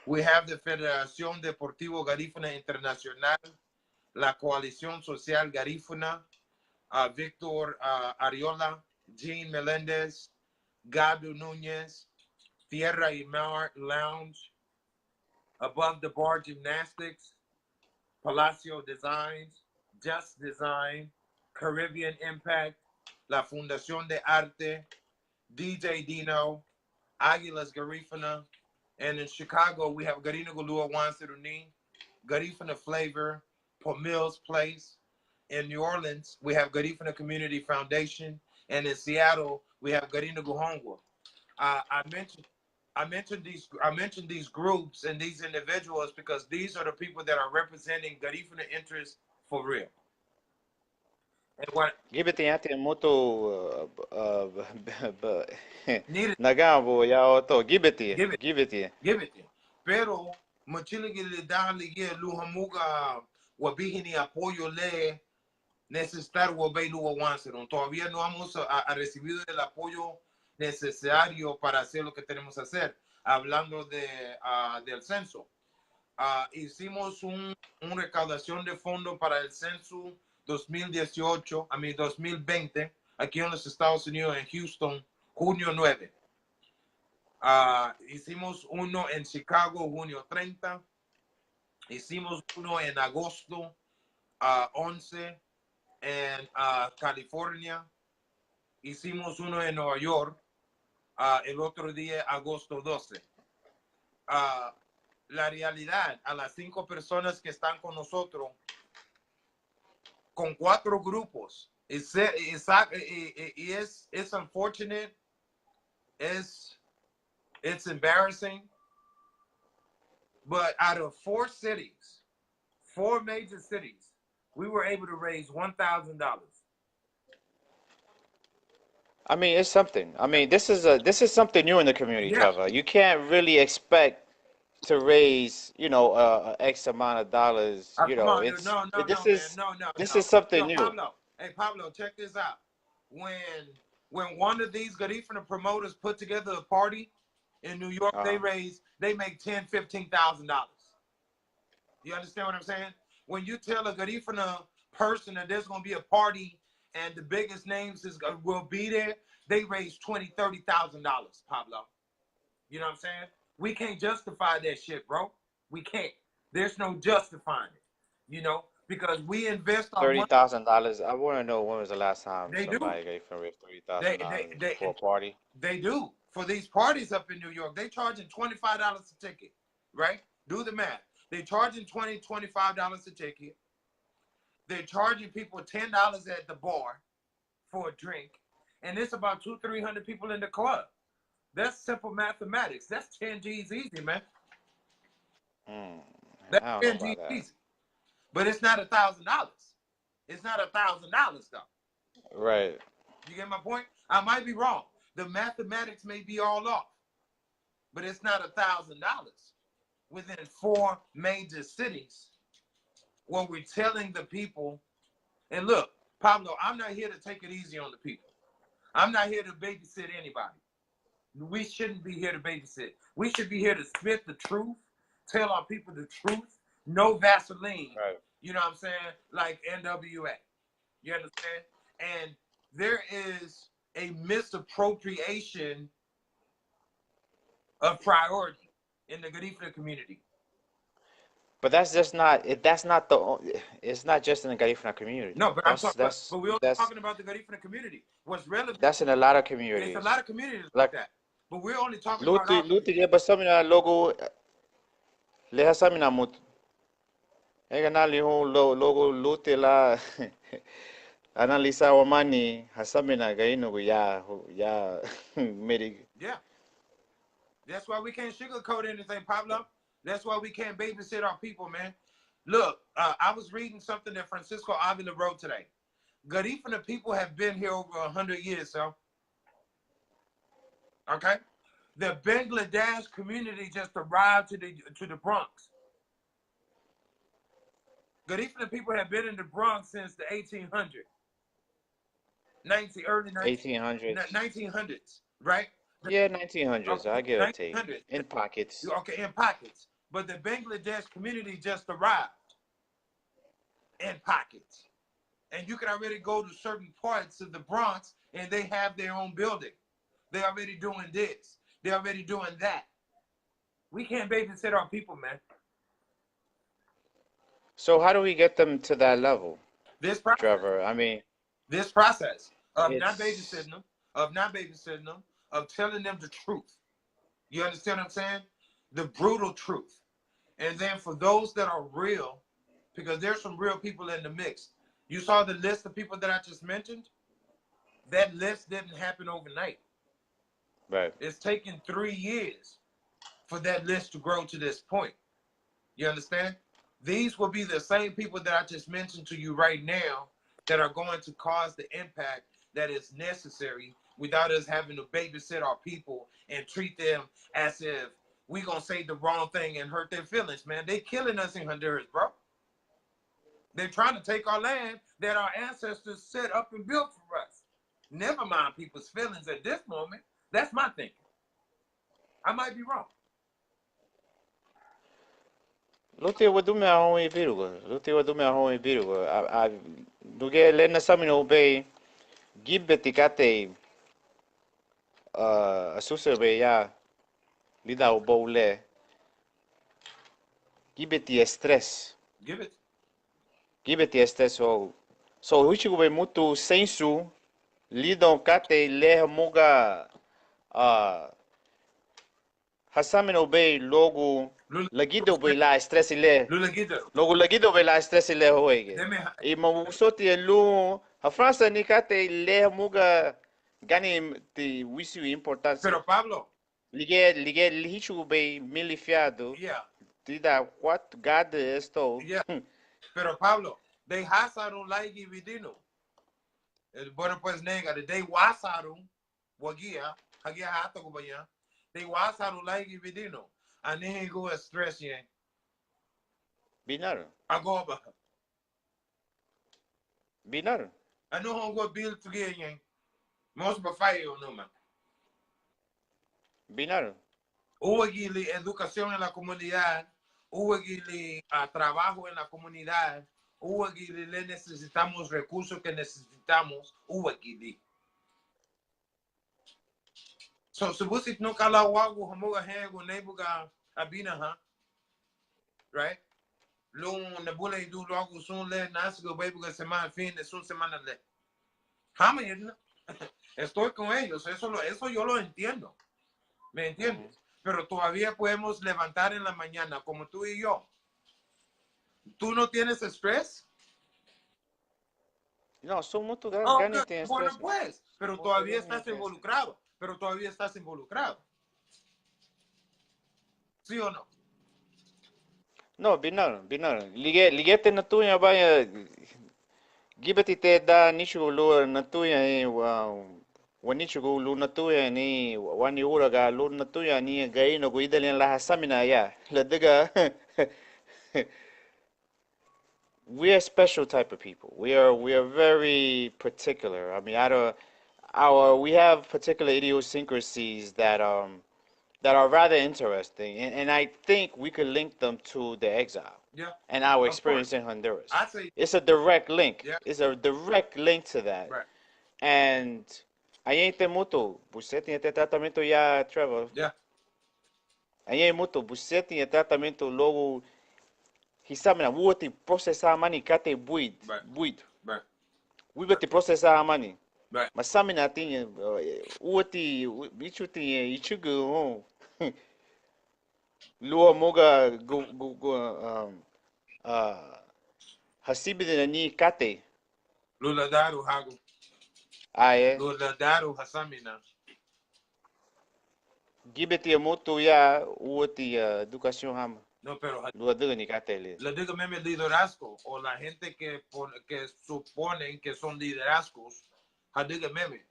we have the Federación Deportivo Garifuna Internacional, la Coalición Social Garifuna, Victor Ariola, Jean Melendez, Gadu Nunez, Tierra y Mar Lounge, Above the Bar Gymnastics, Palacio Designs, Just Design, Caribbean Impact, La Fundación de Arte, DJ Dino, Aguilas Garifuna, and in Chicago we have Garinagu Lua Wansiruni, Garifuna Flavor, Pomil's Place. In New Orleans, we have Garifuna Community Foundation, and in Seattle, we have Garinagu Hongwa. I mentioned these groups and these individuals because these are the people that are representing Garifuna interests for real. And what Gibiti ate moto nagabo ya oto gibiti gibiti. Give it. Pero machiligi le dali ye luhamuga wabihini apoyo le necesitar wabailu wawanseron. Todavía no hemos recibido el apoyo necesario para hacer lo que tenemos que hacer. Hablando del censo. Hicimos una recaudación de fondos para el censo 2018, 2020, aquí en los Estados Unidos, en Houston, junio 9. Hicimos uno en Chicago, junio 30. Hicimos uno en agosto 11 en California. Hicimos uno en Nueva York el otro día, agosto 12. La realidad, a las 5 personas que están con nosotros, con 4 grupos, es unfortunate, it's embarrassing, but out of 4 cities, 4 major cities, we were able to raise $1,000. I mean, it's something. I mean, this is something new in the community, Yeah. Trevor. You can't really expect to raise, you know, X amount of dollars. You know, this is something new. Pablo, check this out. When one of these Garifuna promoters put together a party in New York, they make $10,000-$15,000. You understand what I'm saying? When you tell a Garifuna person that there's going to be a party and the biggest names will be there, they raise $20,000-$30,000, Pablo. You know what I'm saying? We can't justify that shit, bro. We can't. There's no justifying it, you know, because we invest our $30,000. I want to know when was the last time somebody do. gave $30,000 for a party. They do. For these parties up in New York, they charging $25 a ticket, right? Do the math. They're charging $25 a ticket. They're charging people $10 at the bar for a drink, and it's about 200-300 people in the club. That's simple mathematics. That's 10 G's easy, man. That's 10 G's easy. But it's not $1,000. It's not $1,000 though. Right. You get my point? I might be wrong. The mathematics may be all off, but it's not $1,000 within 4 major cities. When we're telling the people, and look, Pablo, I'm not here to take it easy on the people. I'm not here to babysit anybody. We shouldn't be here to babysit. We should be here to spit the truth, tell our people the truth, no Vaseline. Right. You know what I'm saying? Like NWA. You understand? And there is a misappropriation of priority in the Garifuna community. But that's just not. That's not the. It's not just in the Garifuna community. No, but but we're only talking about the Garifuna community. What's relevant? That's in a lot of communities. It's a lot of communities like that. But we're only talking about. Luti ya basamina logo. Leha samina mut. Ega nali ho logo luti la. Analisa wamani hasamina Garinagu ya meri. Yeah. That's why we can't sugarcoat anything, Pablo. That's why we can't babysit our people, man. Look, I was reading something that Francisco Avila wrote today. Garifuna people have been here over 100 years, so. Okay? The Bangladesh community just arrived to the Bronx. Garifuna people have been in the Bronx since the 1800s. Early 1900s, right? Yeah, 1900s. Okay, I get a take. In pockets. Okay, in pockets. But the Bangladesh community just arrived in pockets. And you can already go to certain parts of the Bronx and they have their own building. They're already doing this. They're already doing that. We can't babysit our people, man. So how do we get them to that level? This process. Trevor, I mean. This process of not babysitting them, of telling them the truth. You understand what I'm saying? The brutal truth. And then for those that are real, because there's some real people in the mix. You saw the list of people that I just mentioned? That list didn't happen overnight. Right. It's taken 3 years for that list to grow to this point. You understand? These will be the same people that I just mentioned to you right now that are going to cause the impact that is necessary without us having to babysit our people and treat them as if we gonna say the wrong thing and hurt their feelings, man. They killing us in Honduras, bro. They're trying to take our land that our ancestors set up and built for us. Never mind people's feelings at this moment. That's my thinking. I might be wrong. Lote wa dume a hoi viruga. Lote wa dume a hoi viruga. A duge lena samino be gibeti kate a susebe ya lida o boule. Gibeti stress. Give it. Gibeti stress so huichigu be mutu sensu lidon kate le moga hasamino be logo lagido be la stress ile. Logo lagido be la stress ile hoege. E mawusoti lu a França ni kate le muga gani ti wisi importante. Pero Pablo. Ligue lihichu be milifiado. Yeah. Tida what God esto. Yeah. Pero Pablo, they hasaron laigi vidino. Bueno pues nega, they wasaron wagia, hagia hata kubaya. They wasaron laigi vidino. Ani go stress yen. Binar. Agoba. Binar. Ano hongo build together yen. Most bafayo no man. Binar. Hubo educación en la comunidad, hubo trabajo en la comunidad, hubo le necesitamos recursos que necesitamos, hubo so subusit no kala wagu hamuga hego nebuga abina ha, right? Lung nebula idu logo sun le nasgo bebuga semana fin de sun semana le. Hama yedna. Estoy con ellos, eso yo lo entiendo. ¿Me entiendes? Pero todavía podemos levantar en la mañana, como tú y yo. ¿Tú no tienes estrés? No, son mucho Bueno, pues, pero todavía estás involucrado. ¿Sí o no? No, binar. Ligete na tuya vaya. Gibeti te da nishu lu na tuya wanichugu lu na tuya ni wani uraga lu na tuya ni Garinagu idalin la hasamina ya. La diga. We are a special type of people. We are very particular. I mean, we have particular idiosyncrasies that are rather interesting, and I think we could link them to the exile. Yeah. And our experience in Honduras. I say it's a direct link. Yeah. It's a direct link to that. Right. And ahí te muto, você tinha tratamento ya, Trevor. Yeah. Ahí muto, você tinha tratamento logo. Hisamina, wuoti processar mani kate buid. Right. We beti processar mani. Right. Masamina tinha, wuoti, bicho tinha, ichugu, lua moga, hasibida ni kate. Lula daru hago. Aye. Lula daru hasamina. Gibeti moto ya, wuoti educación hama. No, pero Lua diga ni kate le. le digo meme liderazgo o la gente que suponen que son liderazgos. Diga meme.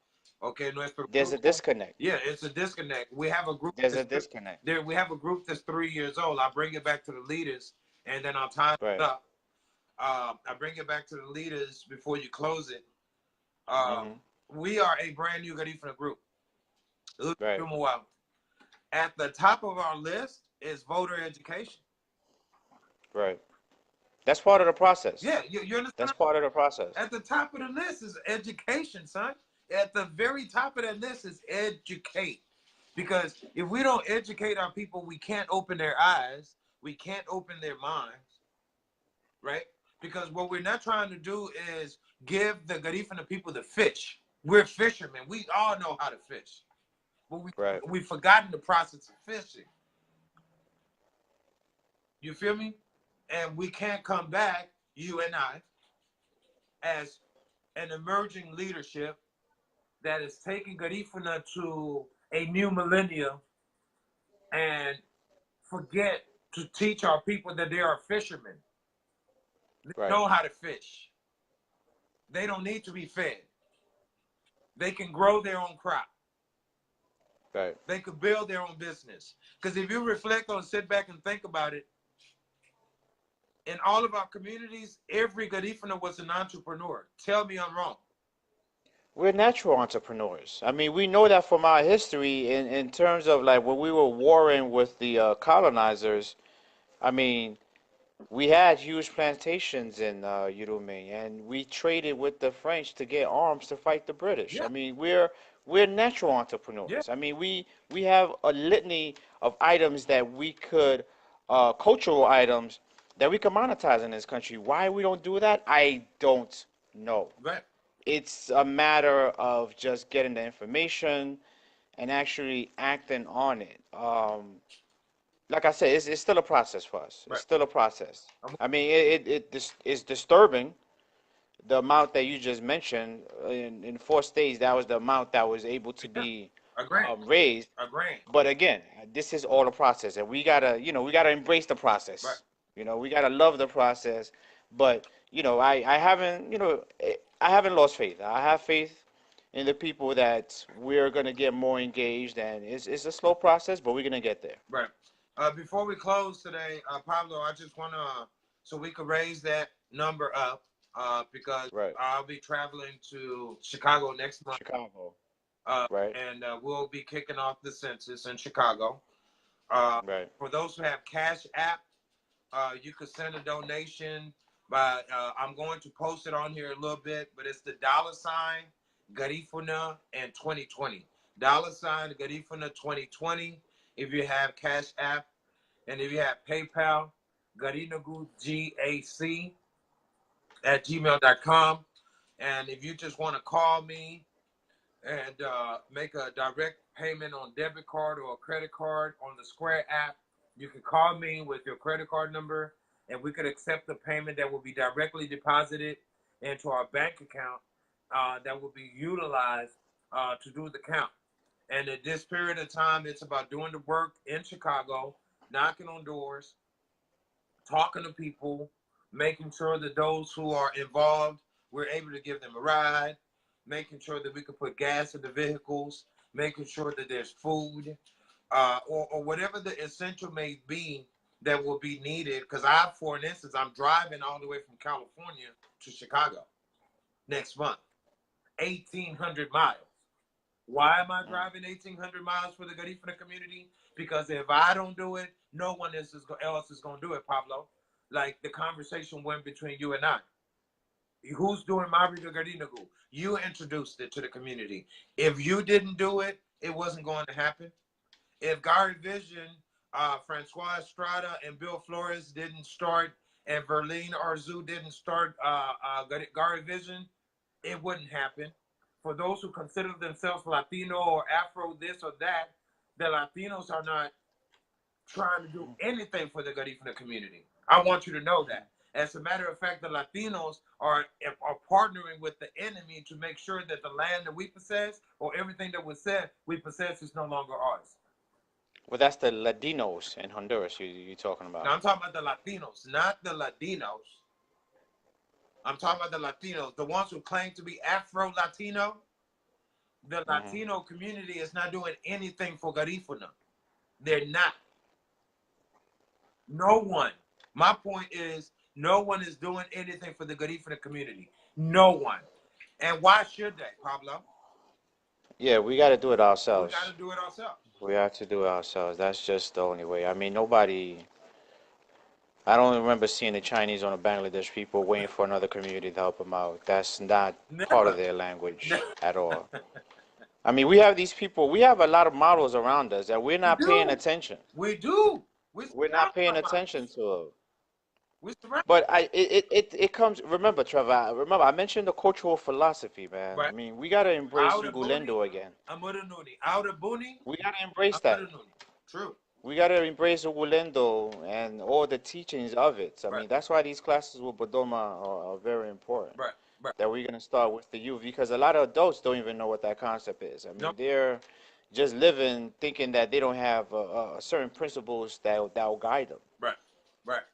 Okay, nuestro There's a disconnect. Yeah, it's a disconnect. We have a group. There's a disconnect. We have a group that's 3 years old. I'll bring it back to the leaders, and then I'll tie it up. I bring it back to the leaders before you close it. We are a brand new Garifuna group. Right. At the top of our list is voter education. Right. That's part of the process. Yeah, you understand? That's part of the process. At the top of the list is education, son. At the very top of that list is educate. Because if we don't educate our people, we can't open their eyes. We can't open their minds. Right? Because what we're not trying to do is give the Garifuna people the fish. We're fishermen. We all know how to fish. but we've forgotten the process of fishing. You feel me? And we can't come back, you and I, as an emerging leadership that is taking Garifuna to a new millennium and forget to teach our people that they are fishermen. They know how to fish. They don't need to be fed. They can grow their own crop. Right. They could build their own business. Because if you reflect on, sit back and think about it, in all of our communities, every Garifuna was an entrepreneur. Tell me I'm wrong. We're natural entrepreneurs. I mean, we know that from our history in terms of like when we were warring with the colonizers. I mean, we had huge plantations in Urume, and we traded with the French to get arms to fight the British. Yeah. I mean, we're natural entrepreneurs. Yeah. I mean, we have a litany of items that we could, cultural items that we can monetize in this country. Why we don't do that, I don't know. Right. It's a matter of just getting the information and actually acting on it. Like I said, it's still a process for us. Right. It's still a process. I mean, it's disturbing the amount that you just mentioned in 4 states. That was the amount that was able to be raised. Agreed. But again, this is all a process, and we gotta embrace the process. Right. You know, we gotta love the process. But I haven't lost faith. I have faith in the people that we're gonna get more engaged, and it's a slow process, but we're gonna get there. Right. Before we close today, Pablo, I just want to, so we could raise that number up, because I'll be traveling to Chicago next month. Chicago. And we'll be kicking off the census in Chicago. For those who have Cash App, you could send a donation by, I'm going to post it on here a little bit, but it's the $ Garifuna and 2020. $ Garifuna 2020. If you have Cash App, and if you have PayPal, Garinagu, GAC @gmail.com. And if you just want to call me and make a direct payment on debit card or a credit card on the Square app, you can call me with your credit card number, and we could accept the payment that will be directly deposited into our bank account that will be utilized to do the count. And at this period of time, it's about doing the work in Chicago, knocking on doors, talking to people, making sure that those who are involved, we're able to give them a ride, making sure that we can put gas in the vehicles, making sure that there's food, or whatever the essential may be that will be needed. Because for instance, I'm driving all the way from California to Chicago next month, 1,800 miles. Why am I driving 1,800 miles for the Garifuna community? Because if I don't do it, no one else is going to do it, Pablo. Like the conversation went between you and I. Who's doing Mabruiga Garinagu? You introduced it to the community. If you didn't do it, it wasn't going to happen. If Gary Vision, Francois Estrada, and Bill Flores didn't start, and Verlene Arzu didn't start Gary Vision, it wouldn't happen. For those who consider themselves Latino or Afro this or that, the Latinos are not trying to do anything for the Garifuna community. I want you to know that. As a matter of fact, the Latinos are partnering with the enemy to make sure that the land that we possess, or everything that we possess is no longer ours. Well, that's the Latinos in Honduras you're talking about. Now, I'm talking about the Latinos, not the Latinos. I'm talking about the Latinos, the ones who claim to be Afro-Latino. The Latino community is not doing anything for Garifuna. They're not. No one. My point is, no one is doing anything for the Garifuna community. No one. And why should they, Pablo? Yeah, we got to do it ourselves. We got to do it ourselves. We have to do it ourselves. That's just the only way. I mean, I don't remember seeing the Chinese or the Bangladesh people waiting for another community to help them out. That's not part of their language at all. I mean, we have these people, we have a lot of models around us that we're not paying attention. We do. We're not paying attention to. We surrounded. But it comes. Remember, Trevor. Remember, I mentioned the cultural philosophy, man. I Right. mean, we gotta embrace Out of Booney, Ugulendo again. Amudununi. Out of Booney, We gotta embrace that. Amudununi. True. We gotta embrace Ugulendo and all the teachings of it. I Right. mean, that's why these classes with Bodoma are very important. Right. Right. That we're gonna start with the youth because a lot of adults don't even know what that concept is. I No. mean, they're just living thinking that they don't have certain principles that will guide them. Right. Right.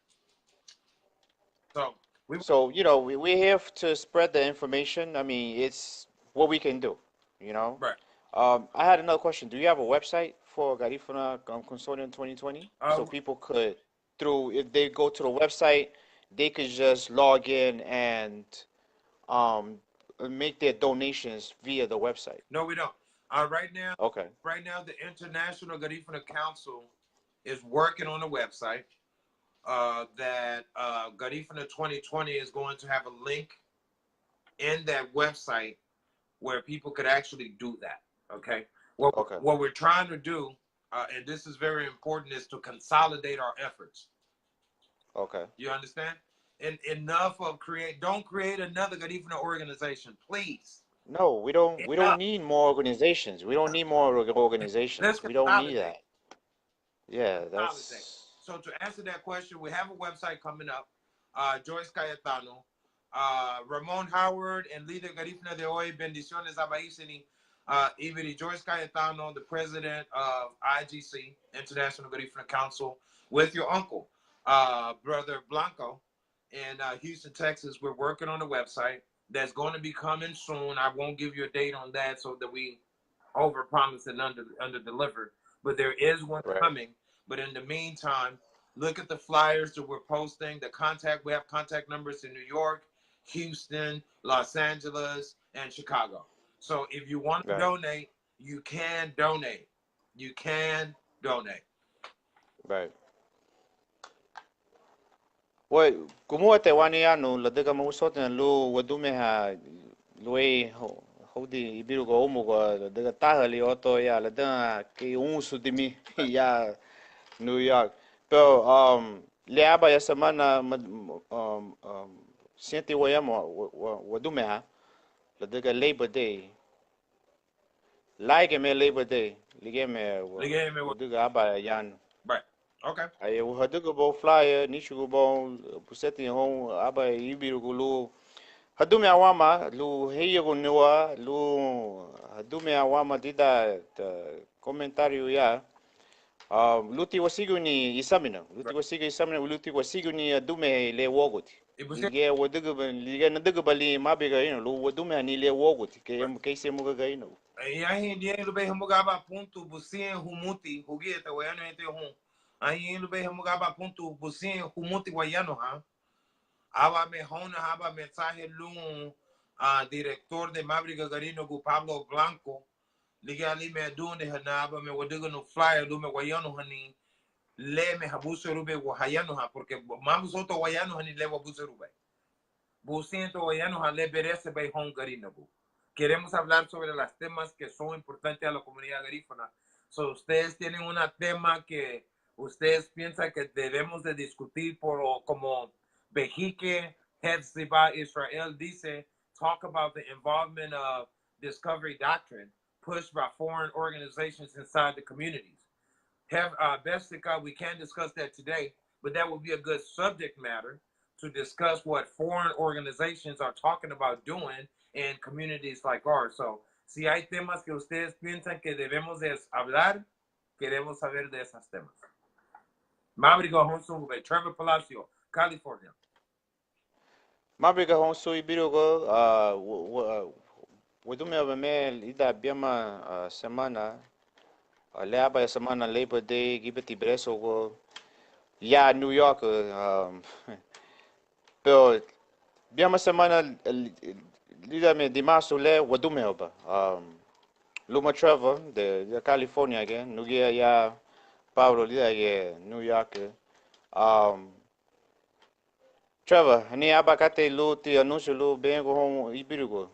So we So, we're here to spread the information. I mean, it's what we can do, you know. right. I had another question. Do you have a website for Garifuna Consortium 2020? So people could, if they go to the website, they could just log in and um, make their donations via the website. No, we don't. Right now, Okay. right now, the International Garifuna Council is working on a website that Garifuna 2020 is going to have a link in that website where people could actually do that. Okay. What we're trying to do, and this is very important, is to consolidate our efforts. Okay. You understand? And enough of don't create another Garifuna organization, please. No, we don't need more organizations. We don't need more organizations. We don't need that. Yeah, that's. So to answer that question, we have a website coming up. Joyce Cayetano, Ramon Howard, and líder Garifuna de hoy, bendiciones a Baisini, Iberi Joyce Cayetano, the president of IGC, International Garifuna Council, with your uncle, Brother Blanco, in Houston, Texas. We're working on a website that's going to be coming soon. I won't give you a date on that so that we overpromise and under deliver. But there is one coming. But in the meantime, look at the flyers that we're posting. We have contact numbers in New York, Houston, Los Angeles, and Chicago. So if you want to donate, you can donate. You can donate. Right. Well, como te wani anu la dega mo soten lu wadume ha lui hodi ibiru go umu go dega tahali oto ya la dega ke unsu dimi ya New York. Pero le aba ya semana siente wayamo wadume ha la dega Labor Day. Like me Labor Day, lige me dega aba yan. Right. Okay. Ay hadugo bo flyer nishugo bo puseti hon aba ibiru go lu hadume awama lu heyo niwa lu hadume awama dida comentario ya luti wasigu ni isamina luti wasigu isamina luti wasigu ni hadume le woguti lige na dugo bali mabiga lu wadume ni le woguti ke se muga ga ino yahi die lu be hamugaba punto busien humuti hugieta wayano ente hon ahi lu be hamugaba punto busien humuti wayano ha aba me hona aba mensaje lu director de Mabruiga Garinagu Pablo Blanco lige ali me dunde hana aba me wadigo no flyer lu me wayano hani le me habuso rube wayano ha porque mamu soto wayano hani le wabuso rube busien to wayano ha le berese be hon Garinagu. Queremos hablar sobre los temas que son importantes a la comunidad garífuna. So, ustedes tienen un tema que ustedes piensan que debemos de discutir como Behike, Hetzibah Israel dice, talk about the involvement of Discovery Doctrine pushed by foreign organizations inside the communities. Bestica, we can't discuss that today, but that would be a good subject matter to discuss what foreign organizations are talking about doing in communities like ours. So, si hay temas que ustedes piensan que debemos de hablar, queremos saber de esos temas. Mabruiga Honsu, Trevor Palacio, California. Mabruiga Honsu ibirugo wadume me ida biama semana leaba semana Labor Day gibeti breso go ya New York pero biama semana lida me dimaso le wadume oba Luma Trevor de California again nugia ya Pablo lida ye New York Trevor ni abakate lu ti anuncio lu bengo hon ibirugo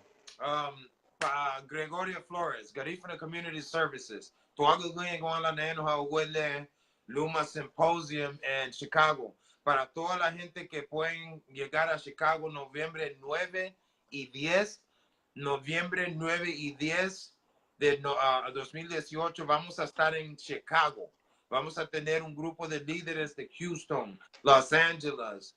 Gregoria Flores, Garifuna Community Services. Tuago going on la neno ha wele Luma Symposium in Chicago. para toda la gente que pueden llegar a Chicago noviembre 9 y 10. Noviembre 9 y 10 de 2018 vamos a estar en Chicago. Vamos a tener un grupo de líderes de Houston, Los Angeles,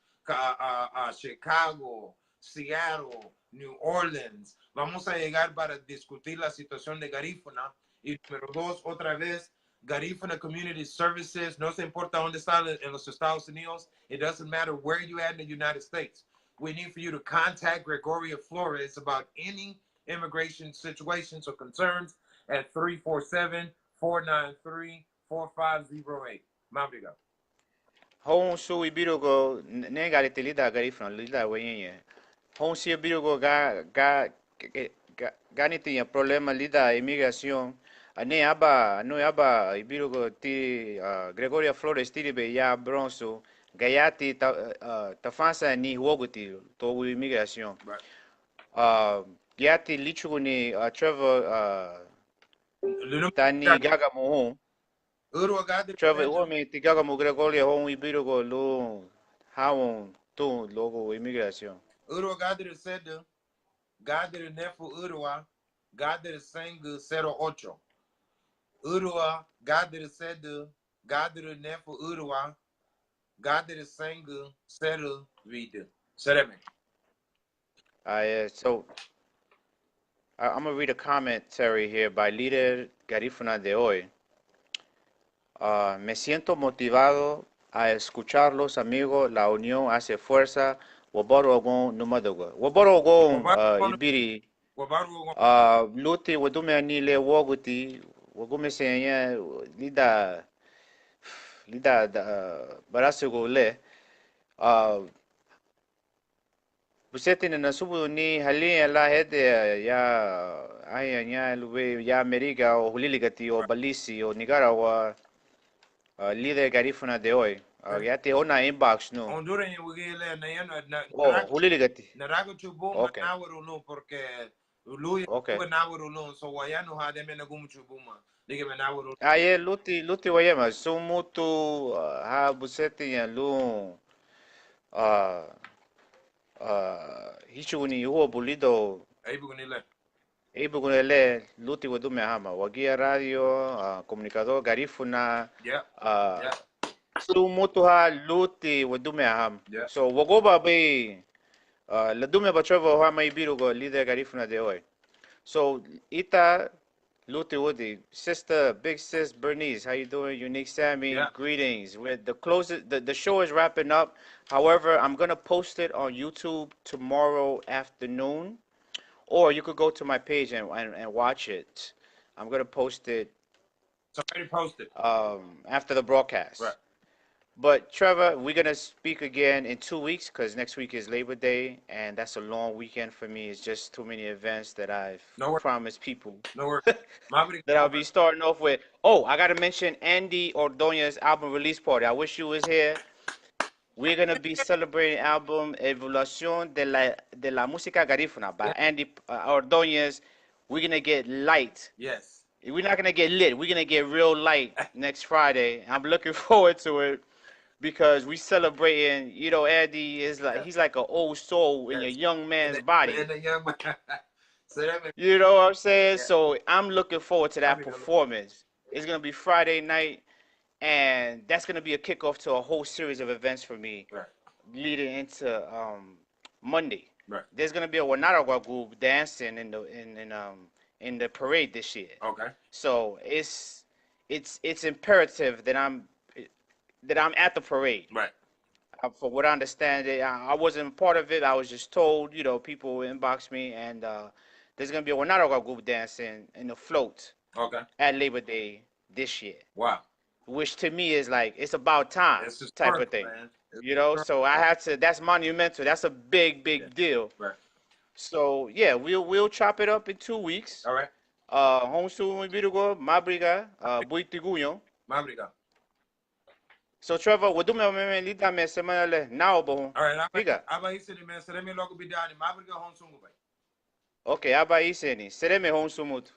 Chicago, Seattle, New Orleans. Vamos a llegar para discutir la situación de Garifuna. Y número 2, otra vez, Garifuna Community Services. No se importa dónde está en los Estados Unidos. It doesn't matter where you at in the United States. We need for you to contact Gregoria Flores about any immigration situations or concerns at 347-493-4508. Mabruiga. Hon su ibirugo ne galite lida Garifuna lida wenye. Hon si ibirugo ganiti ya problema lida imigración. Ne aba no aba ibirugo ti Gregoria Flores ti be ya bronzo gayati ta fansa ni woguti to imigración. Yati lichu ni Trevor tani gaga mo Trevor womi ti gaga mo Gregoria hon ibirugo lo hawon to logo imigración. Urua Gadri said Gadri nefu Urua Gadri Sengu 08. Urua Gadri said Gadri nefu Urua Gadri Sengu 08. Sereme. So I'm gonna read a commentary here by líder Garifuna de hoy. Me siento motivado a escucharlos, amigos. La unión hace fuerza. Waborogon numadogo. Waborogon ibiri. Luti wadume anile woguti. Wagume senya lida barasugo le. Buseti na subu ni hali la hede ya aya luwe ya Amerika o huliligati o balisi o Nicaragua líder Garifuna de hoy. Ya te ona inbox no. Honduras y Wigile na huliligati. Narago chubuma nawaru no porque Luya nawaru no so wayano ha de mena gumu chubuma. Dige me nawaru. Aye luti wayema sumutu ha buseti ya lu hichuni huo bulido Ibugunile luti wadume hama wagia radio comunicador Garifuna sumutuha luti wadume ham so wagoba be ladume bachovo hama ibirugo líder Garifuna de hoy so ita luti wudi sister big sis Bernice, how you doing? Unique Sammy, greetings. With the show is wrapping up. However, I'm gonna post it on YouTube tomorrow afternoon, or you could go to my page and watch it. I'm gonna post it. It's already posted. After the broadcast. Right. But Trevor, we're gonna speak again in 2 weeks because next week is Labor Day, and that's a long weekend for me. It's just too many events that I've promised people. No worries. That I'll be starting off with. Oh, I gotta mention Andy Ordonez's album release party. I wish you was here. We're gonna be celebrating album Evolución de la Música Garifuna by Andy Ordonez. We're gonna get light. Yes. We're not gonna get lit. We're gonna get real light next Friday. I'm looking forward to it. Because we celebrating, you know, Andy is like he's like an old soul in a young man's body. You know what I'm saying? Yeah. So I'm looking forward to that performance. It's gonna be Friday night, and that's gonna be a kickoff to a whole series of events for me, leading into Monday. Right. There's gonna be a Wanaragua group dancing in the parade this year. Okay. So it's imperative that I'm at the parade. Right. For what I understand, I wasn't part of it. I was just told, you know, people inbox me, and there's going to be a Wanaraga group dancing in the float at Labor Day this year. Wow. Which to me is like, it's about time type of thing. You know, so I have to, that's monumental. That's a big deal. Right. So, yeah, we'll chop it up in 2 weeks. All right. Honsu Mabruiga, Mabruiga, Buitiguyo. Mabruiga. So Trevor, what do me lida me semana le now bo? All right, aba iseni me sereme logo bidani Mabruiga hon sungu bay. Okay, aba iseni sereme hon sumut.